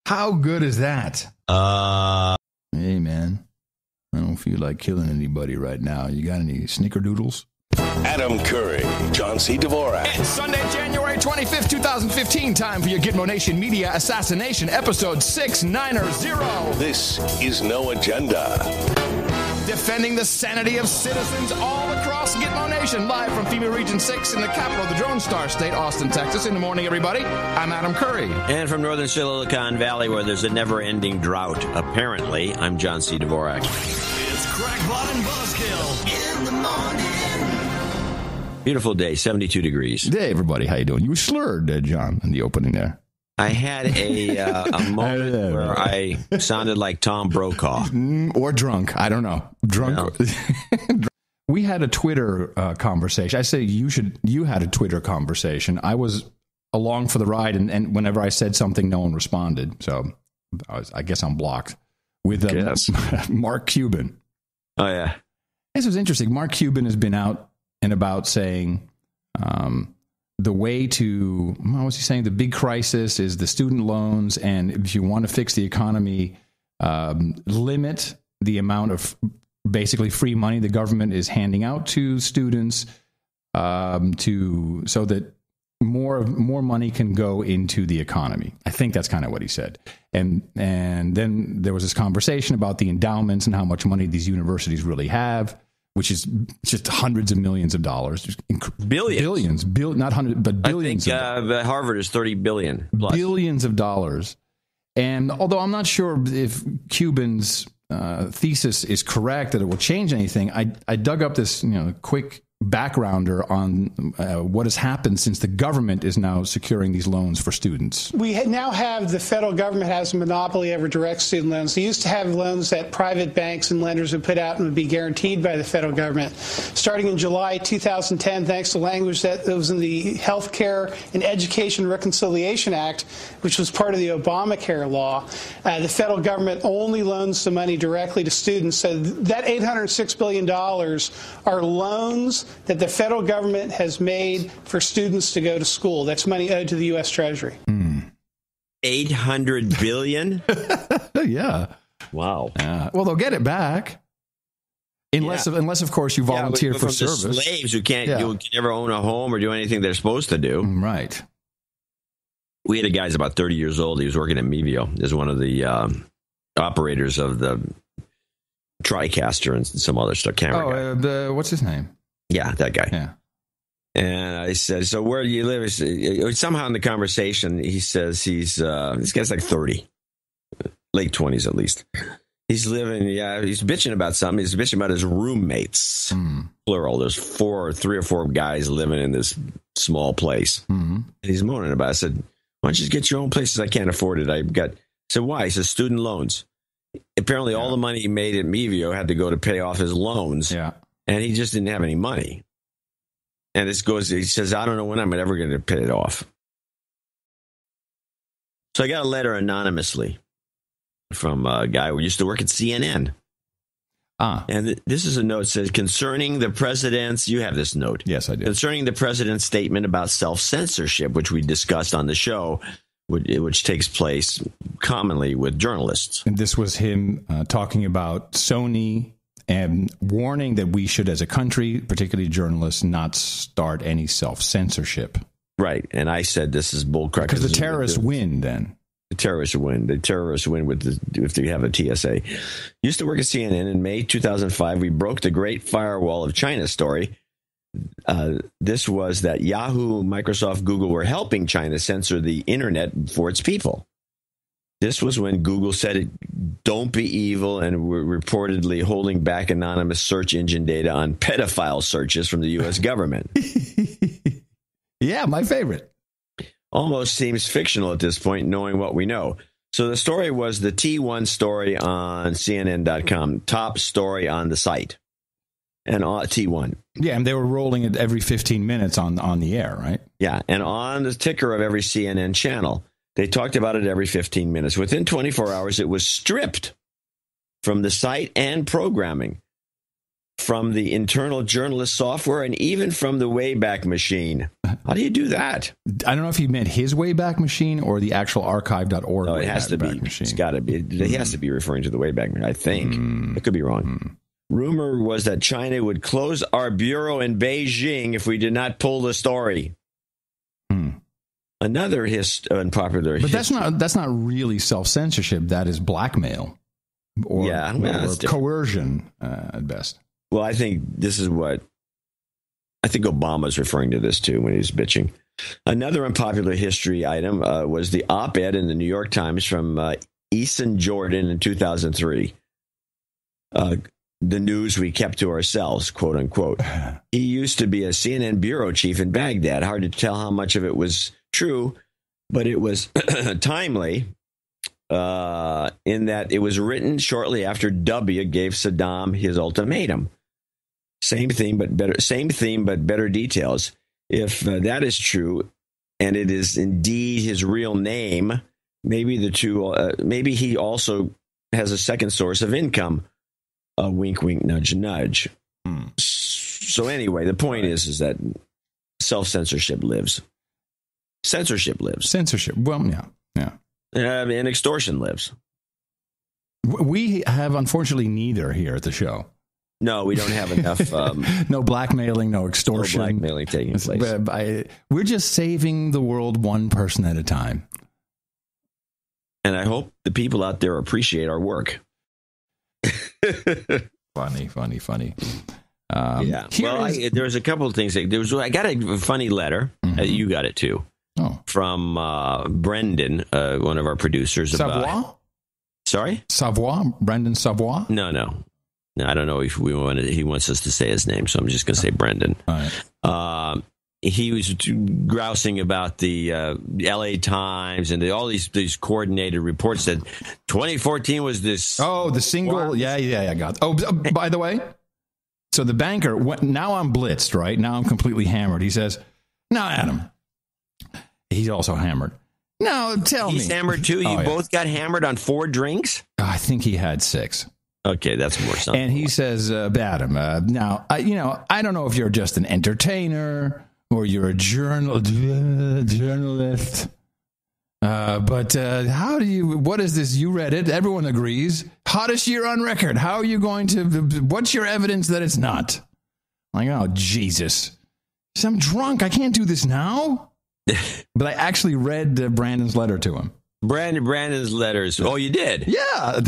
How good is that? Hey, man. I don't feel like killing anybody right now. You got any snickerdoodles? Adam Curry, John C. Dvorak. It's Sunday, January 25th, 2015. Time for your Gitmo Nation Media Assassination, episode 690. This is No Agenda. Defending the sanity of citizens all across Gitmo Nation. Live from FEMA Region 6 in the capital of the Drone Star State, Austin, Texas. In the morning, everybody. I'm Adam Curry. And from northern Silicon Valley, where there's a never-ending drought, apparently, I'm John C. Dvorak. It's Crackpot and Buzzkill in the morning. Beautiful day, 72 degrees. Hey, everybody. How you doing? You were slurred, John, in the opening there. I had a moment where I sounded like Tom Brokaw. Or drunk. I don't know. Drunk. No. We had a Twitter conversation. I say you had a Twitter conversation. I was along for the ride, and whenever I said something, no one responded. So I guess I'm blocked. With Mark Cuban. Oh, yeah. This was interesting. Mark Cuban has been out and about saying the way to, what was he saying? The big crisis is the student loans. And if you want to fix the economy, limit the amount of basically free money the government is handing out to students so that more money can go into the economy. I think that's kind of what he said. And then there was this conversation about the endowments and how much money these universities really have, which is just hundreds of millions of dollars. Billions. Not hundreds, but billions. I think Harvard is 30 billion plus. Billions of dollars. And although I'm not sure if Cuban's thesis is correct, that it will change anything, I dug up this quick backgrounder on what has happened since the government is now securing these loans for students. We now have the federal government has a monopoly over direct student loans. They used to have loans that private banks and lenders would put out and would be guaranteed by the federal government. Starting in July 2010, thanks to language that was in the Health Care and Education Reconciliation Act, which was part of the Obamacare law, the federal government only loans the money directly to students. So that $806 billion are loans that the federal government has made for students to go to school. That's money owed to the U.S. Treasury. 800 billion? Yeah. Wow. Well, they'll get it back. Unless, of course, you volunteer for service. The slaves who can't never own a home or do anything they're supposed to do. Right. We had a guy who's about 30 years old. He was working at Mevio as one of the operators of the TriCaster and some other stuff. What's his name? Yeah, that guy. Yeah. And I said, so where do you live? Somehow in the conversation, he says this guy's like 30, late 20s at least. He's bitching about something. He's bitching about his roommates, plural. There's three or four guys living in this small place. And he's moaning about it. I said, why don't you just get your own place? I can't afford it. I said, why? He says, student loans. Apparently all the money he made at Mevio had to go to pay off his loans. Yeah. And he just didn't have any money. And he says, I don't know when I'm ever going to pay it off. So I got a letter anonymously from a guy who used to work at CNN. And this is a note that says, concerning the president's, you have this note. Yes, I do. Concerning the president's statement about self-censorship, which we discussed on the show, which takes place commonly with journalists. And this was him talking about Sony and warning that we should, as a country, particularly journalists, not start any self-censorship. Right. And I said this is bullcrap. Because the terrorists win then. The terrorists win. The terrorists win if they have a TSA. Used to work at CNN. In May 2005, we broke the Great Firewall of China story. This was that Yahoo, Microsoft, Google were helping China censor the internet for its people. This was when Google said, don't be evil, and were reportedly holding back anonymous search engine data on pedophile searches from the U.S. government. Yeah, my favorite. Almost seems fictional at this point, knowing what we know. So the story was the T1 story on CNN.com, top story on the site, and T1. Yeah, and they were rolling it every 15 minutes on the air, right? Yeah, and on the ticker of every CNN channel. They talked about it every 15 minutes. Within 24 hours, it was stripped from the site and programming, from the internal journalist software, and even from the Wayback Machine. How do you do that? I don't know if he meant his Wayback Machine or the actual archive.org. No, it has to be. Machine. It's got to be. He has to be referring to the Wayback Machine, I think. I could be wrong. Rumor was that China would close our bureau in Beijing if we did not pull the story. Another unpopular. But that's not really self-censorship. That is blackmail or coercion at best. Well, I think this is what I think Obama's referring to this too when he's bitching. Another unpopular history item was the op-ed in the New York Times from Eason Jordan in 2003. The news we kept to ourselves, quote unquote. He used to be a CNN bureau chief in Baghdad. Hard to tell how much of it was true, but it was timely in that it was written shortly after W gave Saddam his ultimatum. Same theme, but better details. If that is true, and it is indeed his real name, maybe the two. Maybe he also has a second source of income. Wink, wink, nudge, nudge. So anyway, the point is that self-censorship lives. Censorship lives. Censorship. Well, yeah. And extortion lives. We have, unfortunately, neither here at the show. No, we don't have enough. No blackmailing, no extortion. No blackmailing taking place. We're just saving the world one person at a time. And I hope the people out there appreciate our work. Funny. Yeah. Well, there's a couple of things. I got a funny letter. You got it too. Oh. From Brendan, one of our producers. Savoie? Sorry? Savoie? Brendan Savoie? No. I don't know if he wants us to say his name, so I'm just going to say Brendan. All right. He was grousing about the L.A. Times and all these coordinated reports that 2014 was this. Oh, the single. Yeah, I got it. Oh, by the way, so the banker, now I'm blitzed, right? Now I'm completely hammered. He says, now, Adam, he's also hammered. Now, tell me. He's hammered too? You both got hammered on 4 drinks? I think he had 6. Okay, that's more something. And he says, Adam, now, I don't know if you're just an entertainer or you're a journalist, but what is this? You read it. Everyone agrees. Hottest year on record. How are you going to, what's your evidence that it's not? I'm like, oh, Jesus. I'm drunk. I can't do this now. But I actually read Brandon's letter to him. Brandon's letters. Oh, you did? Yeah.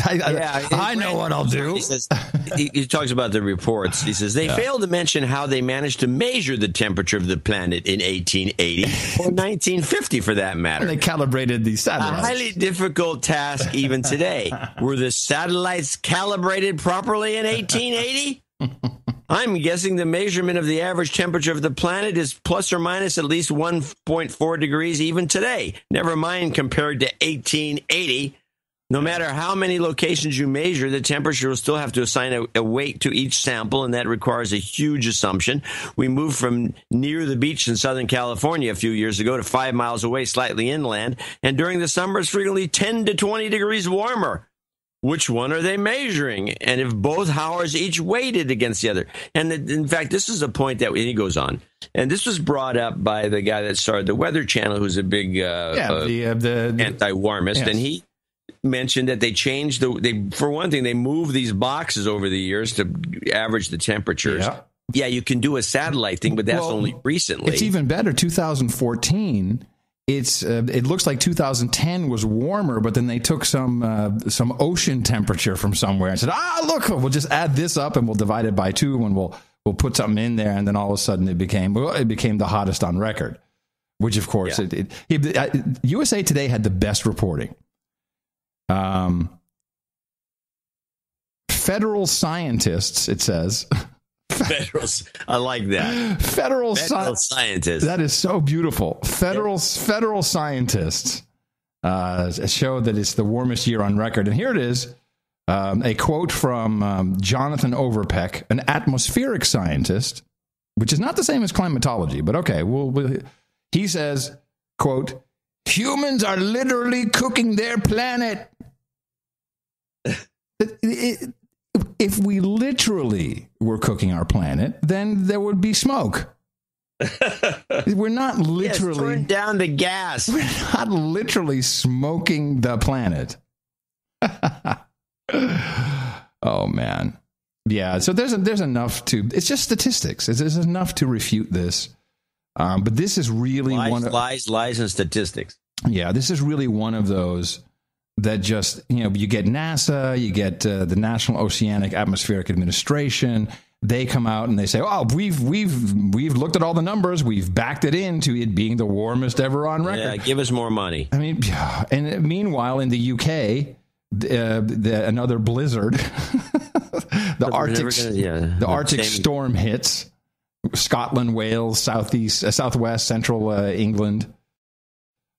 I know what I'll do. He says, he talks about the reports. He says, they failed to mention how they managed to measure the temperature of the planet in 1880 or 1950 for that matter. And they calibrated the satellites. A highly difficult task even today. Were the satellites calibrated properly in 1880? I'm guessing the measurement of the average temperature of the planet is plus or minus at least 1.4 degrees even today. Never mind compared to 1880. No matter how many locations you measure, the temperature will still have to assign a weight to each sample, and that requires a huge assumption. We moved from near the beach in Southern California a few years ago to 5 miles away, slightly inland, and during the summer it's frequently 10 to 20 degrees warmer. Which one are they measuring? And if both hours each weighted against the other? And in fact, this is a point that he goes on. And this was brought up by the guy that started the Weather Channel, who's a big anti-warmist. Yes. And he mentioned that they changed for one thing, they moved these boxes over the years to average the temperatures. Yeah, you can do a satellite thing, but that's only recently. It's even better. 2014. It looks like 2010 was warmer, but then they took some ocean temperature from somewhere and said, look, we'll just add this up and we'll divide it by 2 and we'll put something in there, and then all of a sudden it became the hottest on record. Which of course USA Today had the best reporting. Federal scientists, it says. I like that. Federal scientists. That is so beautiful. Federal scientists show that it's the warmest year on record. And here it is, a quote from Jonathan Overpeck, an atmospheric scientist, which is not the same as climatology, but okay. He says, quote, humans are literally cooking their planet. If we literally were cooking our planet, then there would be smoke. We're not literally turn down the gas. We're not literally smoking the planet. Oh man, yeah. So there's enough to. It's just statistics. There's enough to refute this. But this is really lies, and statistics. Yeah, this is really one of those that just, you get NASA, you get the National Oceanic Atmospheric Administration. They come out and they say, "Oh, we've looked at all the numbers. We've backed it into it being the warmest ever on record." Yeah, give us more money. I mean, and meanwhile, in the UK, another blizzard, the Arctic storm hits Scotland, Wales, southwest, central England.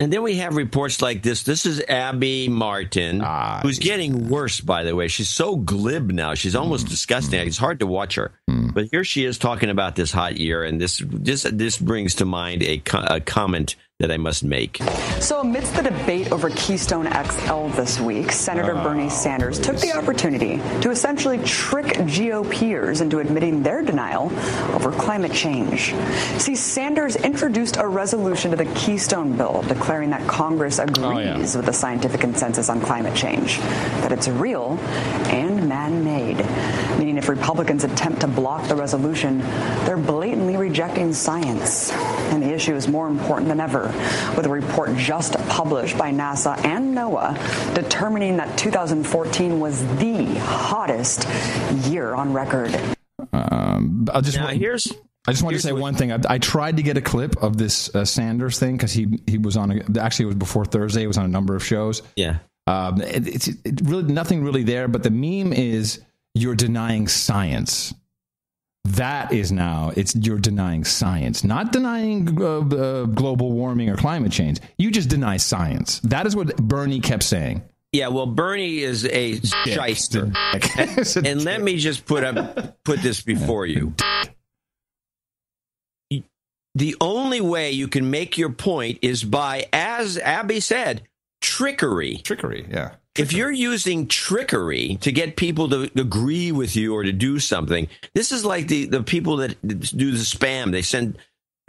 And then we have reports like this. This is Abby Martin, who's getting worse, by the way. She's so glib now. She's almost disgusting. It's hard to watch her. But here she is talking about this hot year, and this brings to mind a comment that I must make. So amidst the debate over Keystone XL this week, Senator Bernie Sanders took the opportunity to essentially trick GOPers into admitting their denial over climate change. See, Sanders introduced a resolution to the Keystone bill declaring that Congress agrees with the scientific consensus on climate change, that it's real and man-made, meaning if Republicans attempt to block the resolution, they're blatantly rejecting science. And the issue is more important than ever, with a report just published by NASA and NOAA determining that 2014 was the hottest year on record. I just want to say one thing. I tried to get a clip of this Sanders thing because he was on. Actually, it was before Thursday. It was on a number of shows. Yeah. It's really nothing really there. But the meme is you're denying science. That is now, you're denying science, not denying global warming or climate change. You just deny science. That is what Bernie kept saying. Yeah, well, Bernie is a shyster. And let me just put this before you. The only way you can make your point is by, as Abby said, trickery. Trickery, yeah. If you're using trickery to get people to agree with you or to do something, this is like the people that do the spam. They send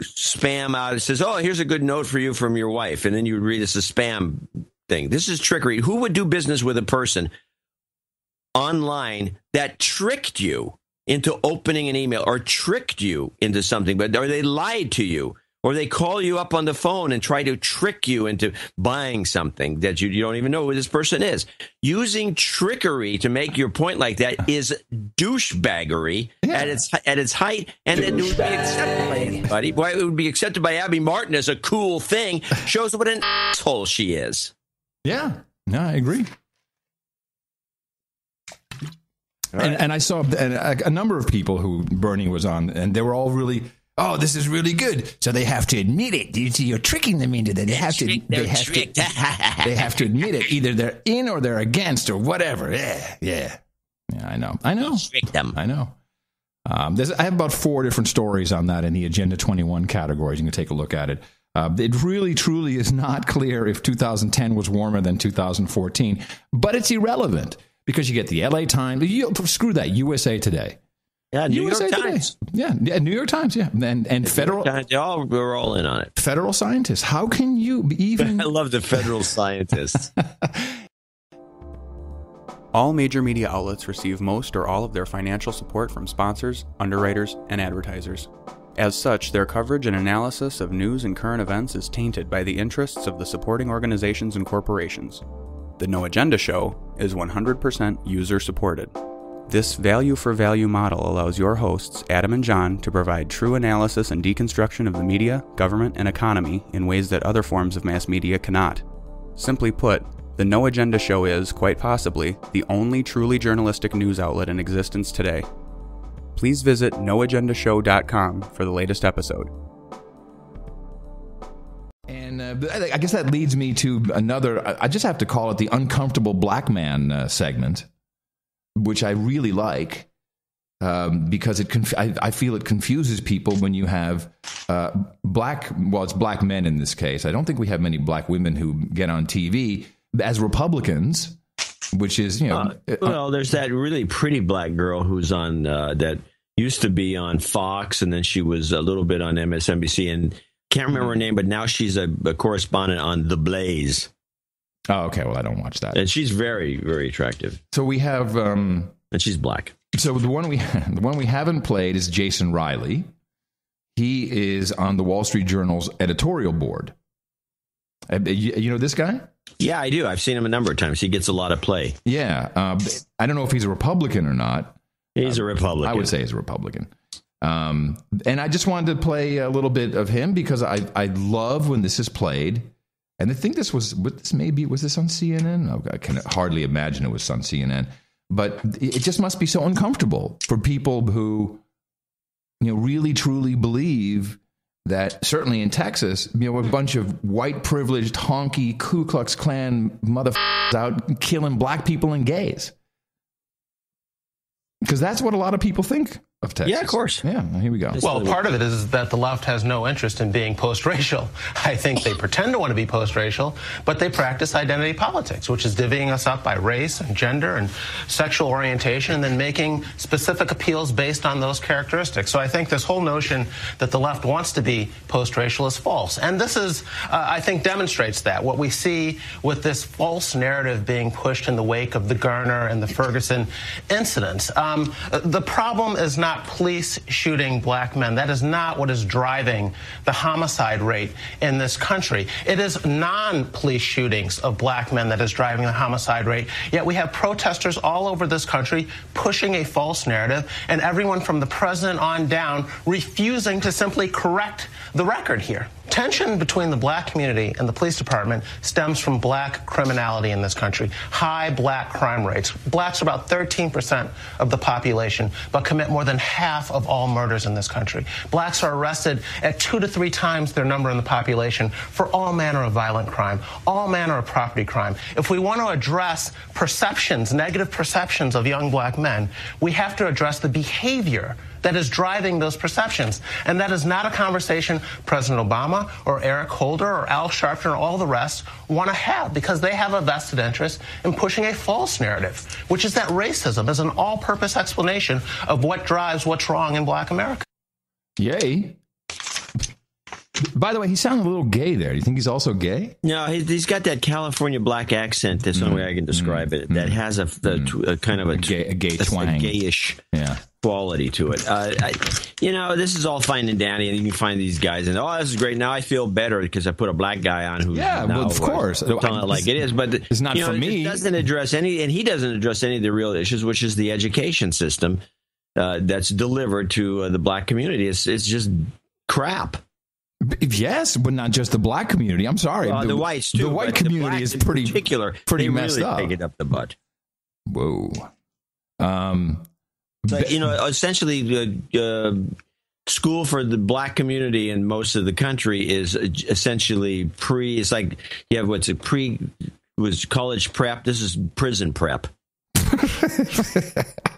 spam out. It says, "Oh, here's a good note for you from your wife." And then you read it's a spam thing. This is trickery. Who would do business with a person online that tricked you into opening an email or tricked you into something, or they lied to you? Or they call you up on the phone and try to trick you into buying something that you don't even know who this person is. Using trickery to make your point like that is douchebaggery at its height, and it would be accepted by anybody. Why it would be accepted by Abby Martin as a cool thing shows what an asshole she is. Yeah, no, I agree. Right. And I saw a number of people who Bernie was on, and they were all really. Oh, this is really good. So they have to admit it. You're tricking them into that. They have to admit it. Either they're in or they're against or whatever. Yeah. I know. Trick them. I know. I have about 4 different stories on that in the Agenda 21 categories. You can take a look at it. It really, truly is not clear if 2010 was warmer than 2014, but it's irrelevant because you get the LA Times. Screw that. USA Today. Yeah, New York Times. Yeah, New York Times, yeah. And federal... We're all in on it. Federal scientists. How can you even... I love the federal scientists. All major media outlets receive most or all of their financial support from sponsors, underwriters, and advertisers. As such, their coverage and analysis of news and current events is tainted by the interests of the supporting organizations and corporations. The No Agenda Show is 100% user-supported. This value-for-value model allows your hosts, Adam and John, to provide true analysis and deconstruction of the media, government, and economy in ways that other forms of mass media cannot. Simply put, the No Agenda Show is, quite possibly, the only truly journalistic news outlet in existence today. Please visit noagendashow.com for the latest episode. And I guess that leads me to another, I just have to call it the uncomfortable black man segment, which I really like because I feel it confuses people when you have it's black men in this case. I don't think we have many black women who get on TV as Republicans, which is, well, there's that really pretty black girl who's on that used to be on Fox, and then she was a little bit on MSNBC, and can't remember her name, but now she's a correspondent on The Blaze. Oh, okay. Well, I don't watch that. And she's very, very attractive. So we have, and she's black. So the one we haven't played is Jason Riley. He is on the Wall Street Journal's editorial board. You know this guy? Yeah, I do. I've seen him a number of times. He gets a lot of play. Yeah. I don't know if he's a Republican or not. He's a Republican. I would say he's a Republican. And I just wanted to play a little bit of him because I love when this is played. And I think was this on CNN? Oh, I can hardly imagine it was on CNN. But it just must be so uncomfortable for people who, really truly believe that, certainly in Texas, a bunch of white privileged honky Ku Klux Klan motherfuckers out killing black people and gays. Because that's what a lot of people think of Texas. Yeah, of course. Yeah, here we go. Well, part of it is that the left has no interest in being post-racial. I think they pretend to want to be post-racial, but they practice identity politics, which is divvying us up by race and gender and sexual orientation and then making specific appeals based on those characteristics. So I think this whole notion that the left wants to be post-racial is false. And this is, I think, demonstrates that. What we see with this false narrative being pushed in the wake of the Garner and the Ferguson incidents. The problem is not police shooting black men. That is not what is driving the homicide rate in this country. It is non-police shootings of black men that is driving the homicide rate. Yet we have protesters all over this country pushing a false narrative, and everyone from the president on down refusing to simply correct the record here. Tension between the black community and the police department stems from black criminality in this country. High black crime rates. Blacks are about 13% of the population, but commit more than half of all murders in this country. Blacks are arrested at 2 to 3 times their number in the population for all manner of violent crime, all manner of property crime. If we want to address perceptions, negative perceptions of young black men, we have to address the behavior that is driving those perceptions. And that is not a conversation President Obama or Eric Holder or Al Sharpton or all the rest want to have, because they have a vested interest in pushing a false narrative, which is that racism is an all-purpose explanation of what drives what's wrong in black America. Yay. By the way, he sounded a little gay there. Do you think he's also gay? No, he's got that California black accent. That's the only way I can describe it. That has a kind of a gay twang, a gayish quality to it. This is all fine and dandy, and you can find these guys, and this is great. Now I feel better because I put a black guy on who, of course, telling it like it is. But it's not for me. It doesn't address any, and he doesn't address any of the real issues, which is the education system that's delivered to the black community. It's just crap. Yes, but not just the black community. I'm sorry. The whites, too. The white community is pretty messed really up. Take it up the butt. Whoa. Essentially, school for the black community in most of the country is essentially it's like you have was college prep. This is prison prep.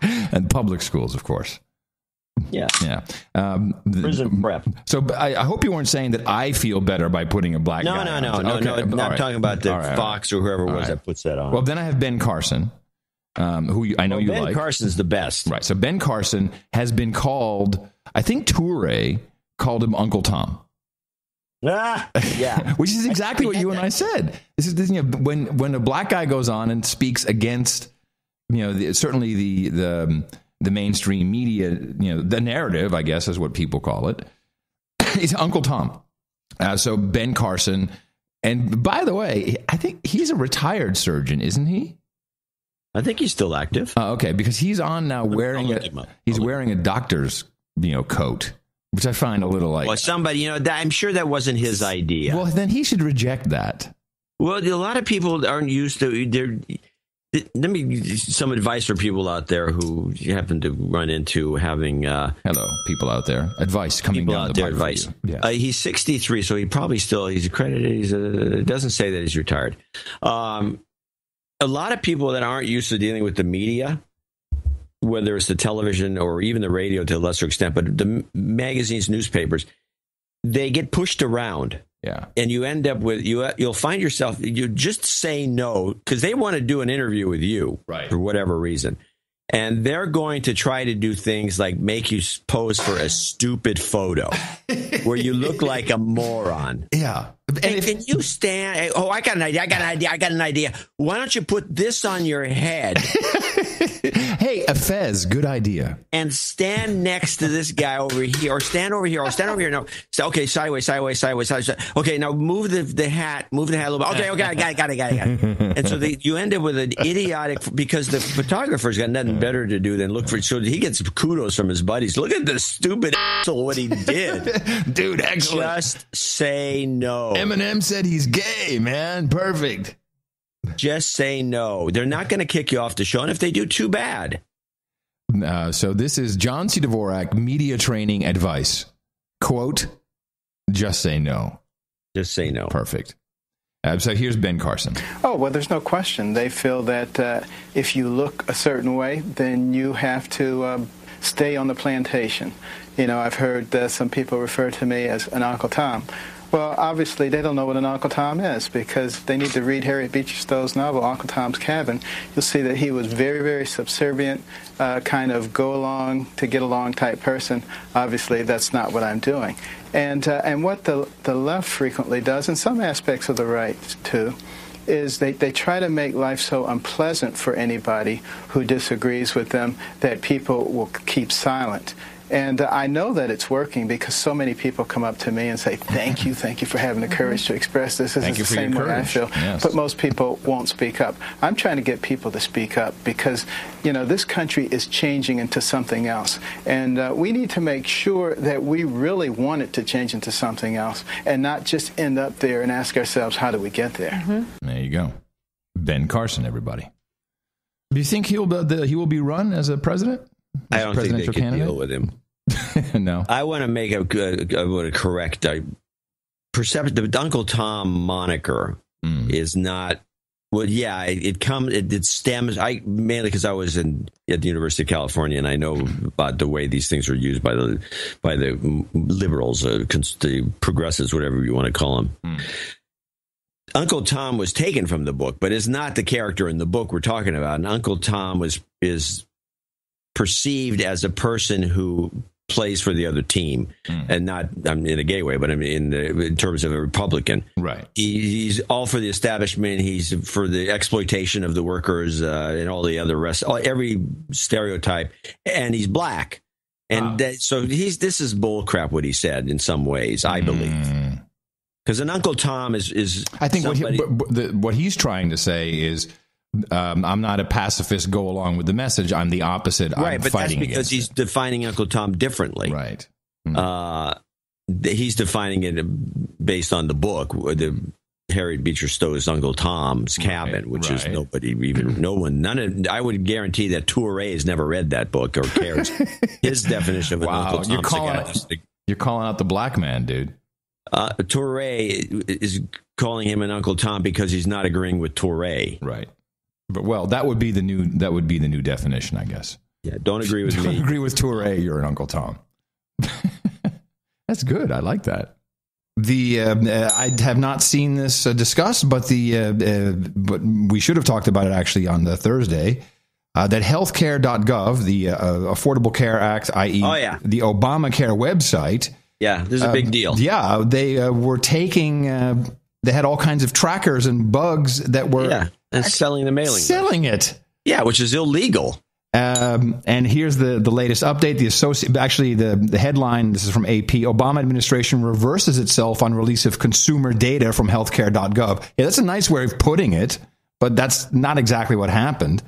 And public schools, of course. Yeah. Prison prep. So I hope you weren't saying that I feel better by putting a black guy on. No. I'm not talking about the Fox or whoever it was that puts that on. Well, then I have Ben Carson, who I know you like. Ben Carson's the best. Right. So Ben Carson has been called, I think Toure called him Uncle Tom. Yeah. Which is exactly what you and I said. This is when a black guy goes on and speaks against, certainly the mainstream media, the narrative, I guess, is what people call it. He's Uncle Tom. So Ben Carson. And by the way, I think he's a retired surgeon, isn't he? I think he's still active. Okay, because he's on now wearing a doctor's, coat, which I find a little like. Well, somebody, I'm sure that wasn't his idea. Well, then he should reject that. Well, a lot of people aren't used to. Let me give you some advice for people out there who happen to run into having. Hello, people out there. Advice coming down the pipe. Advice. Yeah. He's 63, so he probably he's accredited. It doesn't say that he's retired. A lot of people that aren't used to dealing with the media, whether it's the television or even the radio to a lesser extent, but the magazines, newspapers, they get pushed around. Yeah. And you end up with, you'll find yourself, you just say no, because they want to do an interview with you, right, for whatever reason. And they're going to try to do things like make you pose for a stupid photo where you look like a moron. Yeah. Hey, can you stand? Oh, I got an idea. Why don't you put this on your head? Hey, a fez, good idea. And stand next to this guy over here, or stand over here, or stand over here. No, so, okay, sideways. Okay, now move the hat a little bit. Okay, I got it. And so you end up with an idiotic, because the photographer's got nothing better to do than look for. So he gets kudos from his buddies. Look at this stupid asshole, what he did, dude. Excellent. Just say no. Eminem said he's gay, man. Perfect. Just say no. They're not going to kick you off the show, and if they do, too bad. So this is John C. Dvorak media training advice. Quote, just say no. Just say no. Perfect. So here's Ben Carson. Oh, well, there's no question. They feel that if you look a certain way, then you have to stay on the plantation. You know, I've heard some people refer to me as an Uncle Tom. Well, obviously, they don't know what an Uncle Tom is, because they need to read Harriet Beecher Stowe's novel, Uncle Tom's Cabin. You'll see that he was very, very subservient, kind of go-along to get along type person. Obviously, that's not what I'm doing. And what the left frequently does, and some aspects of the right, too, is they try to make life so unpleasant for anybody who disagrees with them that people will keep silent. And I know that it's working, because so many people come up to me and say, thank you for having the courage to express this. This is the same way I feel. Yes. But most people won't speak up. I'm trying to get people to speak up, because, you know, this country is changing into something else. And we need to make sure that we really want it to change into something else, and not just end up there and ask ourselves, how do we get there? Mm-hmm. There you go. Ben Carson, everybody. Do you think he will be run as a president? I don't think they can deal with him. No. I want to make a correct perception. The Uncle Tom moniker is not. Well, yeah, it stems. Mainly because I was at the University of California, and I know about the way these things are used by the liberals, the progressives, whatever you want to call them. Uncle Tom was taken from the book, but is not the character in the book we're talking about. And Uncle Tom is perceived as a person who plays for the other team, and not in a gay way, but I mean in terms of a Republican. Right. He's all for the establishment. He's for the exploitation of the workers and all the other every stereotype. And he's black, and so this is bull crap what he said in some ways, I believe. Because an Uncle Tom is I think what he's trying to say is, I'm not a pacifist, go along with the message. I'm the opposite. Right, but that's fighting because he's defining Uncle Tom differently. Right. He's defining it based on the book, the Harriet Beecher Stowe's Uncle Tom's Cabin, which is I would guarantee that Touré has never read that book or cares. His definition of an Uncle Tom. You're calling out the black man, dude. Touré is calling him an Uncle Tom because he's not agreeing with Touré. Right. But that would be the new definition, I guess. Yeah, don't agree with me. Don't agree with Touré, you're an Uncle Tom. That's good. I like that. I have not seen this discussed, but but we should have talked about it actually on the Thursday. That healthcare.gov, the Affordable Care Act, i.e., the Obamacare website. Yeah, this is a big deal. Yeah, they were taking. They had all kinds of trackers and bugs that were and selling the mailing. Selling it. Yeah, which is illegal. And here's the latest update. The headline, this is from AP, Obama administration reverses itself on release of consumer data from healthcare.gov. Yeah, that's a nice way of putting it, but that's not exactly what happened.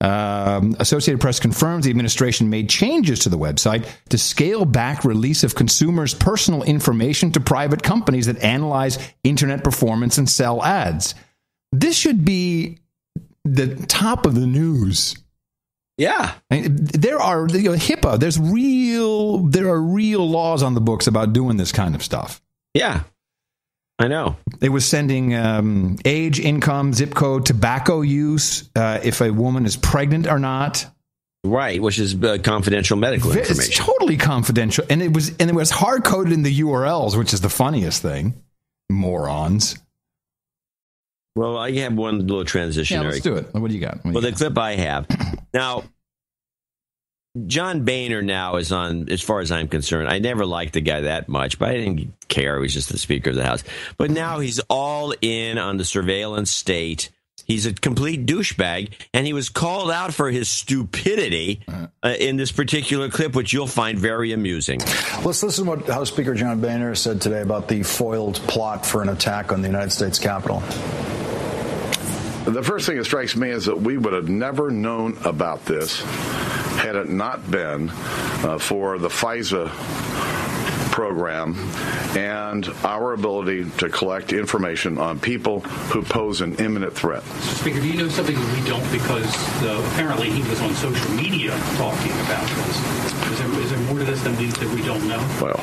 Associated Press confirms the administration made changes to the website to scale back release of consumers' personal information to private companies that analyze internet performance and sell ads. This should be the top of the news. Yeah, I mean, there are HIPAA. There are real laws on the books about doing this kind of stuff. Yeah, I know. It was sending age, income, zip code, tobacco use, if a woman is pregnant or not. Right, which is confidential medical information. It's totally confidential, and it was hard coded in the URLs, which is the funniest thing. Morons. Well, I have one little transitionary. Yeah, let's do it. What do you got? The clip I have now. John Boehner now is on, as far as I'm concerned. I never liked the guy that much, but I didn't care. He was just the Speaker of the House. But now he's all in on the surveillance state. He's a complete douchebag, and he was called out for his stupidity in this particular clip, which you'll find very amusing. Let's listen to what House Speaker John Boehner said today about the foiled plot for an attack on the United States Capitol. The first thing that strikes me is that we would have never known about this had it not been for the FISA program and our ability to collect information on people who pose an imminent threat. Mr. Speaker, do you know something that we don't, because apparently he was on social media talking about this? Is there more to this than we don't know? Well,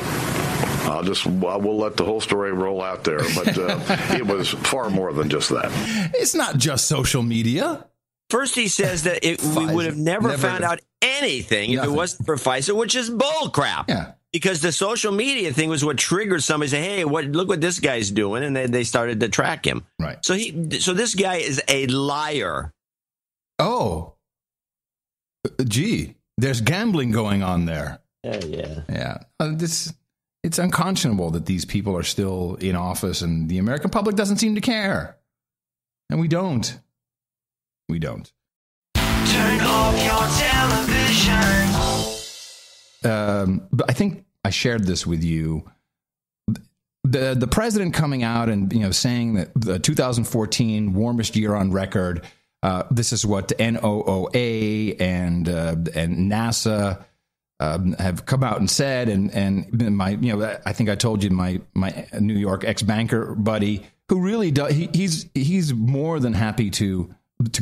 we'll let the whole story roll out there, but it was far more than just that. It's not just social media. First, he says that we would have never found out anything if it wasn't for FISA, which is bull crap. Yeah. Because the social media thing was what triggered somebody to say, hey, look what this guy's doing, and they started to track him. Right. So this guy is a liar. Oh. Gee, there's gambling going on there. Yeah. It's unconscionable that these people are still in office and the American public doesn't seem to care. And we don't. Turn off your television. But I think I shared this with you. The president coming out and saying that the 2014 warmest year on record. This is what the NOAA and NASA have come out and said, and my I think I told you my New York ex-banker buddy who really does he's more than happy to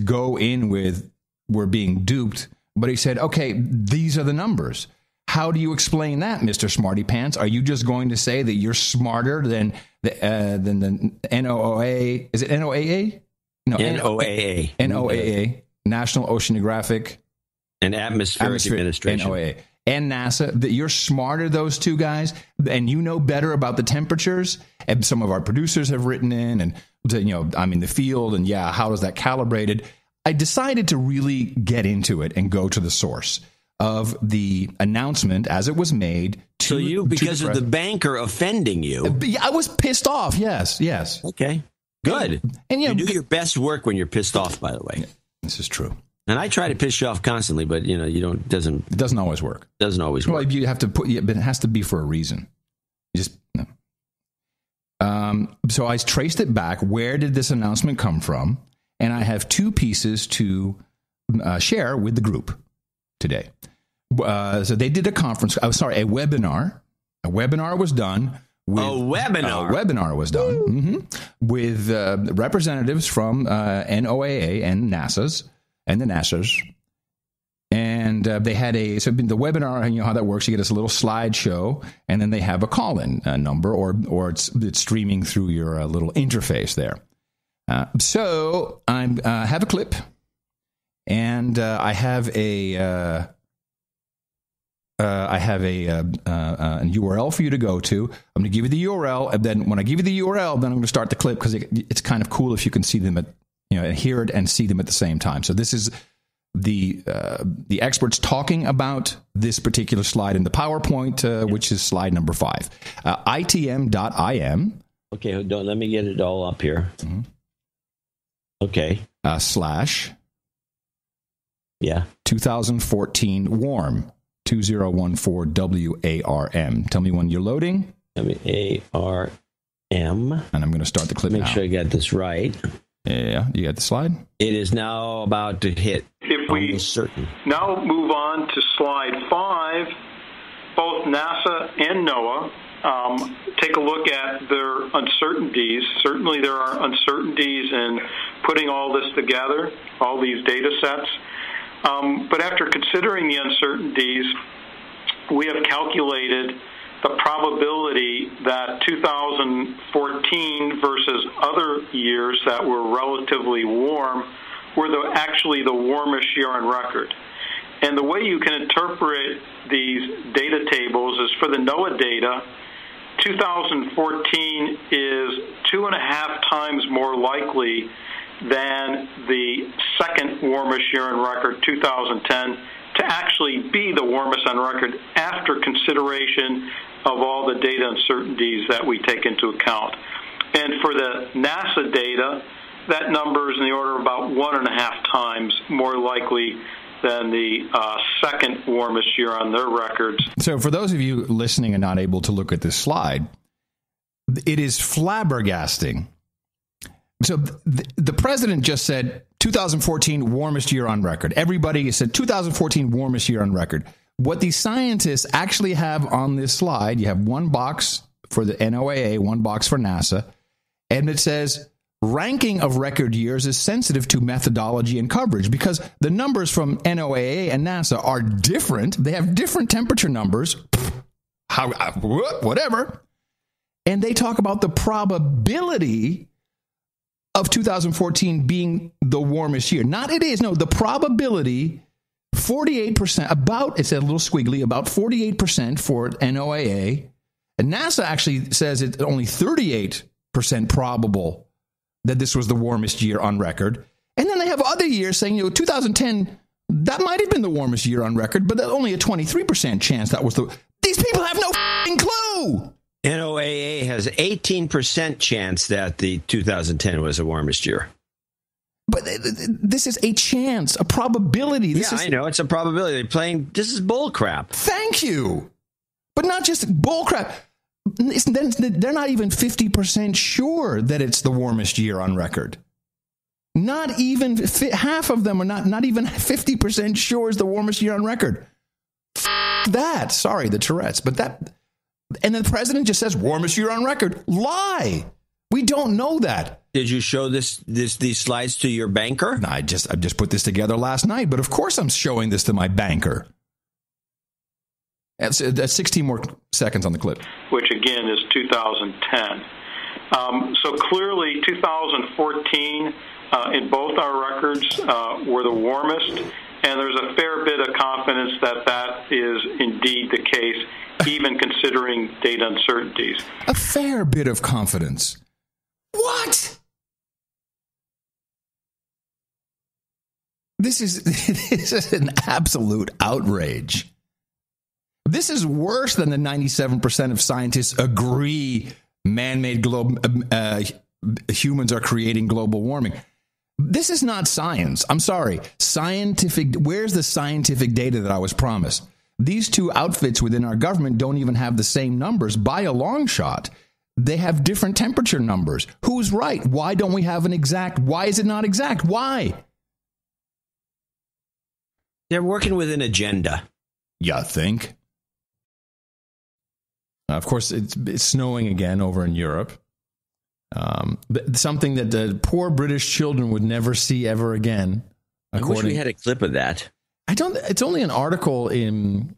go in with we're being duped, but he said, okay, these are the numbers. How do you explain that, Mr. Smarty Pants? Are you just going to say that you're smarter than the NOAA? Is it NOAA? No, NOAA. NOAA, National Oceanographic and Atmospheric Administration. NOAA. And NASA, that you're smarter, those two guys, and you know better about the temperatures. And some of our producers have written in, and I'm in the field, and how does that calibrated? I decided to really get into it and go to the source of the announcement as it was made. Because of the banker offending you. I was pissed off. Yes. Okay. Good. And you do your best work when you're pissed off, by the way. This is true. And I try to piss you off constantly, but it doesn't always work. Well, you have to but it has to be for a reason. So I traced it back. Where did this announcement come from? And I have two pieces to share with the group today. So they did a webinar. A webinar was done. A webinar was done with representatives from NOAA and NASA's. And the NASA's. And they had the webinar, how that works, you get a little slideshow, and then they have a call-in number, or it's streaming through your little interface there. So I have a clip, and I have a URL for you to go to. I'm going to give you the URL, and then when I give you the URL, then I'm going to start the clip because it's kind of cool if you can see them and hear it and see them at the same time. So this is the experts talking about this particular slide in the PowerPoint, which is slide number 5. ITM.im. Okay, let me get it all up here. Mm-hmm. Okay. Slash. Yeah. 2014 WARM. 2014 WARM. Tell me when you're loading. WARM. And I'm going to start the clip now. Make sure I got this right. Yeah, you got the slide? It is now about to hit. If we now move on to slide 5, both NASA and NOAA take a look at their uncertainties. Certainly there are uncertainties in putting all this together, all these data sets. But after considering the uncertainties, we have calculated the probability that 2014 versus other years that were relatively warm were actually the warmest year on record. And the way you can interpret these data tables is for the NOAA data, 2014 is 2.5 times more likely than the second warmest year on record, 2010, to actually be the warmest on record after consideration of all the data uncertainties that we take into account. And for the NASA data, that number is in the order of about 1.5 times more likely than the second warmest year on their records. So for those of you listening and not able to look at this slide, it is flabbergasting. So the president just said 2014 warmest year on record. Everybody said 2014 warmest year on record. What these scientists actually have on this slide, you have one box for the NOAA, one box for NASA, and it says ranking of record years is sensitive to methodology and coverage because the numbers from NOAA and NASA are different. They have different temperature numbers, whatever. And they talk about the probability of 2014 being the warmest year. Not it is, no, the probability, 48%, about, it's a little squiggly, about 48% for NOAA. And NASA actually says it's only 38% probable that this was the warmest year on record. And then they have other years saying, 2010, that might have been the warmest year on record, but only a 23% chance that was the... These people have no f***ing clue! NOAA has 18% chance that the 2010 was the warmest year. But this is a chance, a probability. I know. It's a probability. They're playing... This is bull crap. Thank you. But not just bull crap. They're not even 50% sure that it's the warmest year on record. Not even half of them are not even 50% sure it's the warmest year on record. That. Sorry, the Tourette's. But that... And the president just says, warmest year on record. Lie. We don't know that. Did you show these slides to your banker? No, I just put this together last night, but of course I'm showing this to my banker. That's 16 more seconds on the clip. Which, again, is 2010. So clearly, 2014, in both our records, were the warmest, and there's a fair bit of confidence that that is indeed the case, even considering data uncertainties. A fair bit of confidence. What? This is an absolute outrage. This is worse than the 97% of scientists agree man-made humans are creating global warming. This is not science. I'm sorry. Where's the scientific data that I was promised? These two outfits within our government don't even have the same numbers by a long shot. They have different temperature numbers. Who's right? Why don't we have an exact? Why is it not exact? Why? They're working with an agenda. You think? Of course, it's snowing again over in Europe. Something that the poor British children would never see ever again. I wish we had a clip of that. It's only an article in,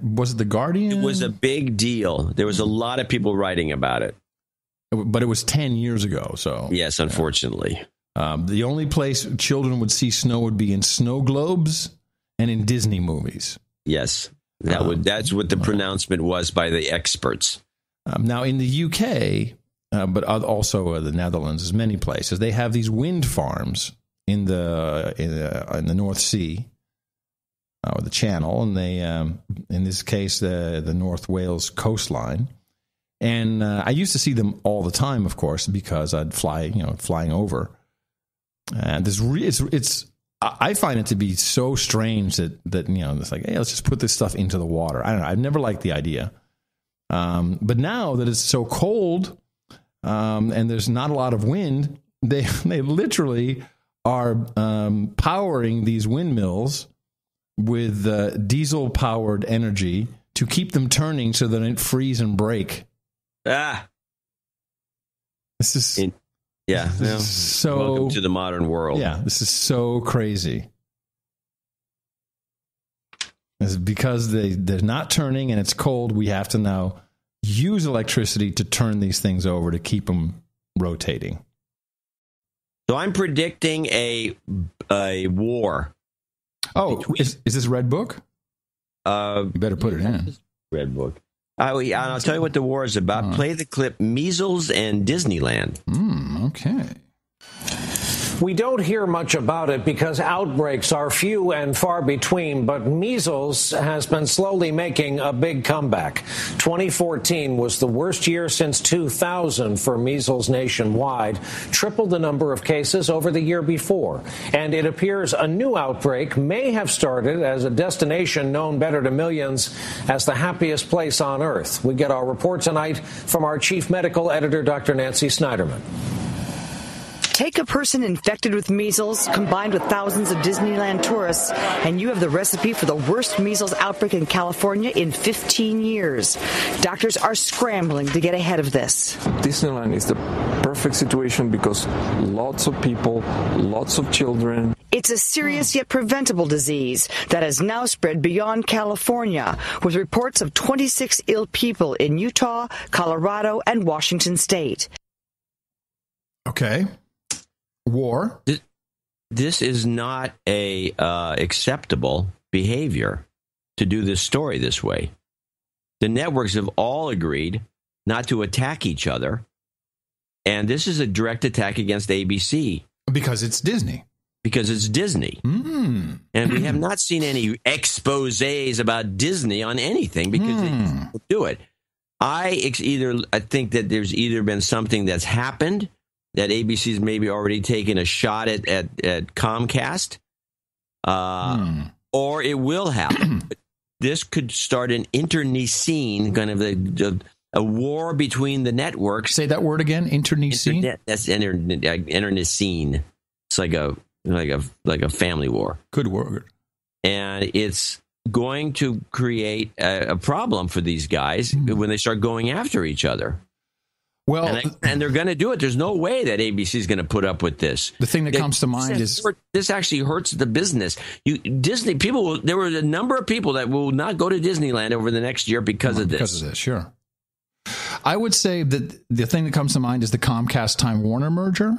was it The Guardian? It was a big deal. There was a lot of people writing about it. But it was 10 years ago, so. Yes, unfortunately. The only place children would see snow would be in snow globes and in Disney movies. Yes, that's what the pronouncement was by the experts. Now, in the UK, but also the Netherlands, there's many places, they have these wind farms in the North Sea, or the Channel, and they, in this case, the North Wales coastline. And I used to see them all the time, of course, because I'd flying over. And I find it to be so strange that it's like, hey, let's just put this stuff into the water. I don't know. I've never liked the idea. But now that it's so cold and there's not a lot of wind, they literally are powering these windmills with diesel-powered energy to keep them turning so that they don't freeze and break. This is... So welcome to the modern world. Yeah, this is so crazy. It's because they're not turning and it's cold. We have to now use electricity to turn these things over to keep them rotating. So I'm predicting a war. Oh, is this Red Book? You better put it in. Red Book. I'll tell you what the war is about. Play the clip, Measles and Disneyland. Okay. We don't hear much about it because outbreaks are few and far between, but measles has been slowly making a big comeback. 2014 was the worst year since 2000 for measles nationwide, tripled the number of cases over the year before. And it appears a new outbreak may have started as a destination known better to millions as the happiest place on earth. We get our report tonight from our chief medical editor, Dr. Nancy Snyderman. Take a person infected with measles, combined with thousands of Disneyland tourists, and you have the recipe for the worst measles outbreak in California in 15 years. Doctors are scrambling to get ahead of this. Disneyland is the perfect situation because lots of people, lots of children. It's a serious yet preventable disease that has now spread beyond California, with reports of 26 ill people in Utah, Colorado, and Washington state. Okay. War. This is not a acceptable behavior to do this story this way. The networks have all agreed not to attack each other, and this is a direct attack against ABC. Because it's Disney. Because it's Disney. And we have not seen any exposés about Disney on anything because they do it. I think that there's either been something that's happened that ABC's maybe already taken a shot at Comcast, or it will happen. This could start an internecine, kind of a war between the networks. Say that word again, internecine? That's internecine. It's like a family war. Good word. And it's going to create a problem for these guys when they start going after each other. Well, and they're going to do it. There's no way that ABC is going to put up with this. The thing that comes to mind is this actually hurts the business. Disney people. There were a number of people that will not go to Disneyland over the next year because of this. Because of this, sure. I would say that the thing that comes to mind is the Comcast Time Warner merger.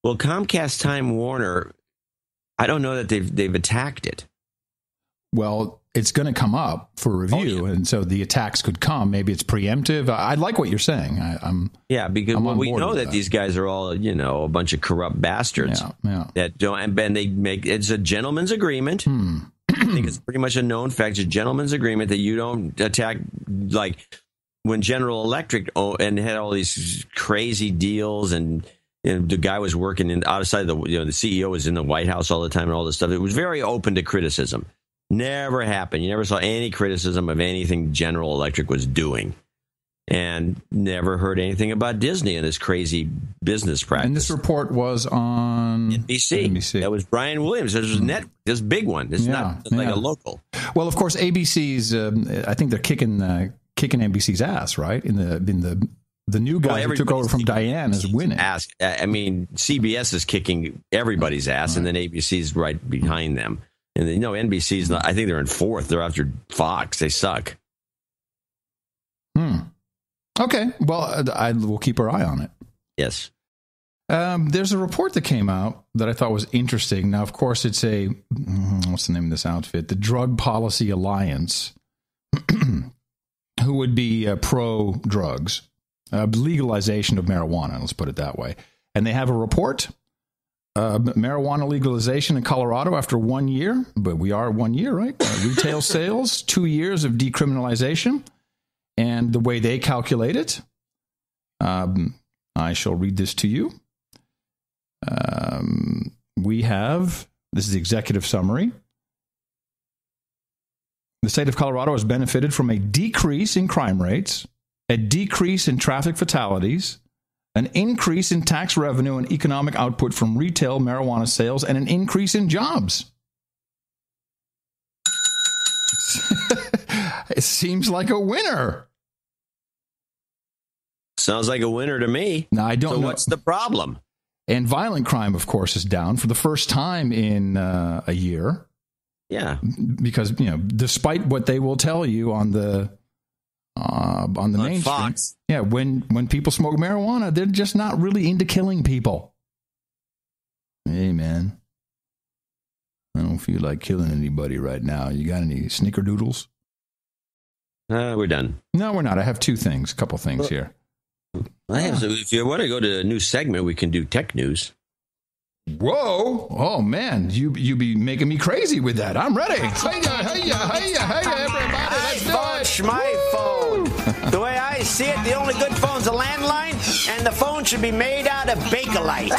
Well, Comcast Time Warner, I don't know that they've attacked it. Well, it's going to come up for review, and so the attacks could come. Maybe it's preemptive. I like what you're saying. Because we know that these guys are all, a bunch of corrupt bastards that don't. And they make it's a gentleman's agreement. I think it's pretty much a known fact. It's a gentleman's agreement that you don't attack, like when General Electric and had all these crazy deals and. The guy was working outside the CEO was in the White House all the time and all this stuff. It was very open to criticism. Never happened. You never saw any criticism of anything General Electric was doing. And never heard anything about Disney and this crazy business practice. And this report was on NBC. That was Brian Williams. This was this big one. It's not like a local. Well, of course, ABC's. I think they're kicking NBC's ass, right? In the new guy who took over from Diane is winning. I mean, CBS is kicking everybody's ass, and then ABC's right behind them. And NBC's not. I think they're in fourth. They're after Fox. They suck. Okay. Well, we'll keep our eye on it. Yes. There's a report that came out that I thought was interesting. Now, of course, it's what's the name of this outfit? The Drug Policy Alliance, who would be pro-drugs. Legalization of marijuana, let's put it that way. And they have a report, marijuana legalization in Colorado after 1 year, but we are 1 year, right? Retail sales, 2 years of decriminalization, and the way they calculate it. I shall read this to you. This is the executive summary. The state of Colorado has benefited from a decrease in crime rates, a decrease in traffic fatalities, an increase in tax revenue and economic output from retail marijuana sales, and an increase in jobs. It seems like a winner. Sounds like a winner to me. Now, I don't know. What's the problem? And violent crime, of course, is down for the first time in a year. Yeah. Because, despite what they will tell you on the mainstream. Fox. Yeah, when people smoke marijuana, they're just not really into killing people. Hey, man, I don't feel like killing anybody right now. You got any snickerdoodles? We're done. No, we're not. I have a couple things here. So if you want to go to a new segment, we can do tech news. Whoa! Oh man, you be making me crazy with that. I'm ready. Hey, everybody, let's do it. My phone. The way I see it, the only good phone's a landline, and the phone should be made out of Bakelite.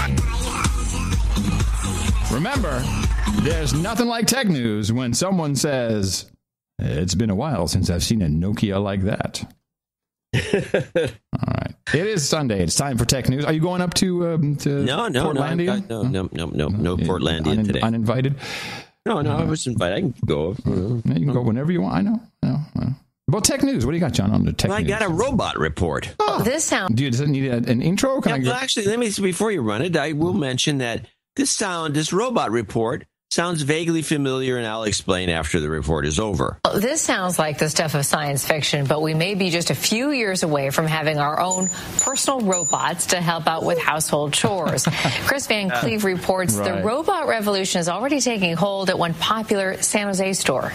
Remember, there's nothing like tech news when someone says, "It's been a while since I've seen a Nokia like that." All right. It is Sunday. It's time for tech news. Are you going up to Portlandia? No Portlandia today. Uninvited? No, I was invited. I can go. You can go whenever you want. I know. Well, tech news. What do you got, John, on the tech news? I got a robot report. Oh, this sounds... Does it need an intro? Actually, let me, before you run it, I will mention that this robot report sounds vaguely familiar, and I'll explain after the report is over. Well, this sounds like the stuff of science fiction, but we may be just a few years away from having our own personal robots to help out with household chores. Chris Van Cleve reports the robot revolution is already taking hold at one popular San Jose store.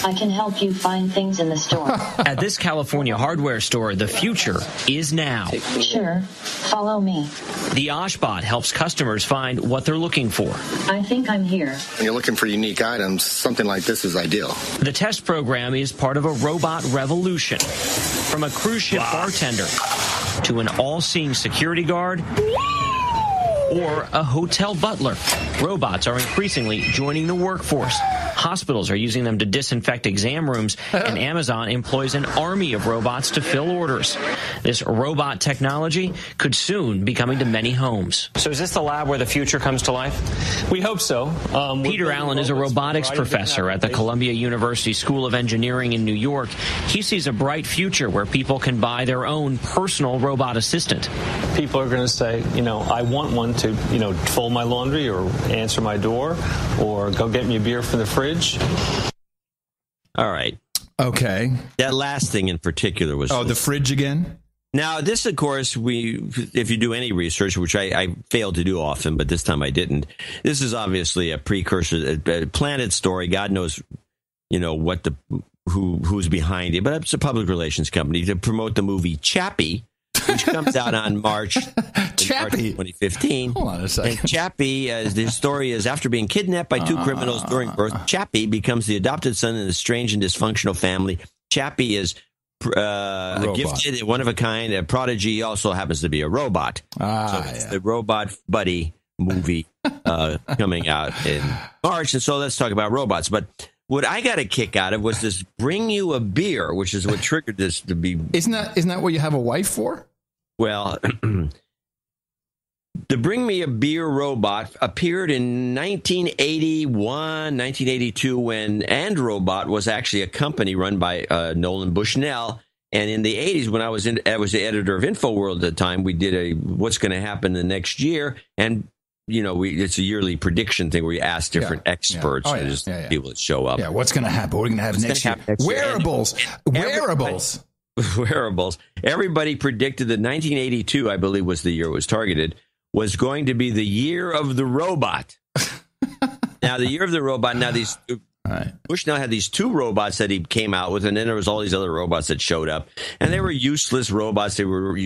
I can help you find things in the store. At this California hardware store, the future is now. Sure. Follow me. The Oshbot helps customers find what they're looking for. I think I'm here. When you're looking for unique items, something like this is ideal. The test program is part of a robot revolution. From a cruise ship bartender to an all-seeing security guard or a hotel butler, robots are increasingly joining the workforce. Hospitals are using them to disinfect exam rooms, and Amazon employs an army of robots to fill orders. This robot technology could soon be coming to many homes. So is this the lab where the future comes to life? We hope so. Peter Allen is a robotics professor at the Columbia University School of Engineering in New York. He sees a bright future where people can buy their own personal robot assistant. People are going to say, I want one to, fold my laundry or answer my door or go get me a beer from the fridge. All right. Okay. That last thing in particular was... Oh, the fridge again? Now, this, of course, if you do any research, which I fail to do often, but this time I didn't, this is obviously a precursor, a planted story. God knows, who's behind it, but it's a public relations company to promote the movie Chappie, which comes out on March 2015. Hold on a second. And Chappie, the story is, after being kidnapped by two criminals during birth, Chappie becomes the adopted son in a strange and dysfunctional family. Chappie is gifted, one of a kind, a prodigy. He also happens to be a robot. It's the Robot Buddy movie coming out in March. And so let's talk about robots. But what I got a kick out of was this "bring you a beer," which is what triggered this to be. Isn't that what you have a wife for? Well, the "Bring Me a Beer" robot appeared in 1981, 1982, when Androbot was actually a company run by Nolan Bushnell. And in the 80s, when I was the editor of InfoWorld at the time, we did a "What's Going to Happen the Next Year?" And it's a yearly prediction thing where you ask different experts, people that show up. Yeah, what's going to happen? What are we going to have next year? Wearables. Wearables. Everybody predicted that 1982, I believe, was the year it was targeted, was going to be the year of the robot. Now, the year of the robot. Now, Bushnell had these two robots that he came out with, and then there was all these other robots that showed up, and they were useless robots. They were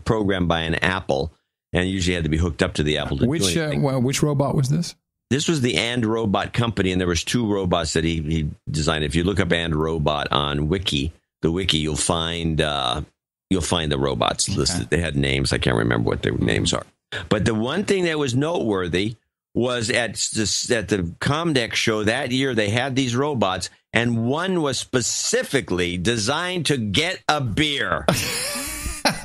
programmed by an Apple, and usually had to be hooked up to the Apple. Which robot was this? This was the Androbot company, and there was two robots that he designed. If you look up Androbot on the wiki, you'll find the robots listed. They had names. I can't remember what their names are. But the one thing that was noteworthy was at the Comdex show that year, they had these robots, and one was specifically designed to get a beer.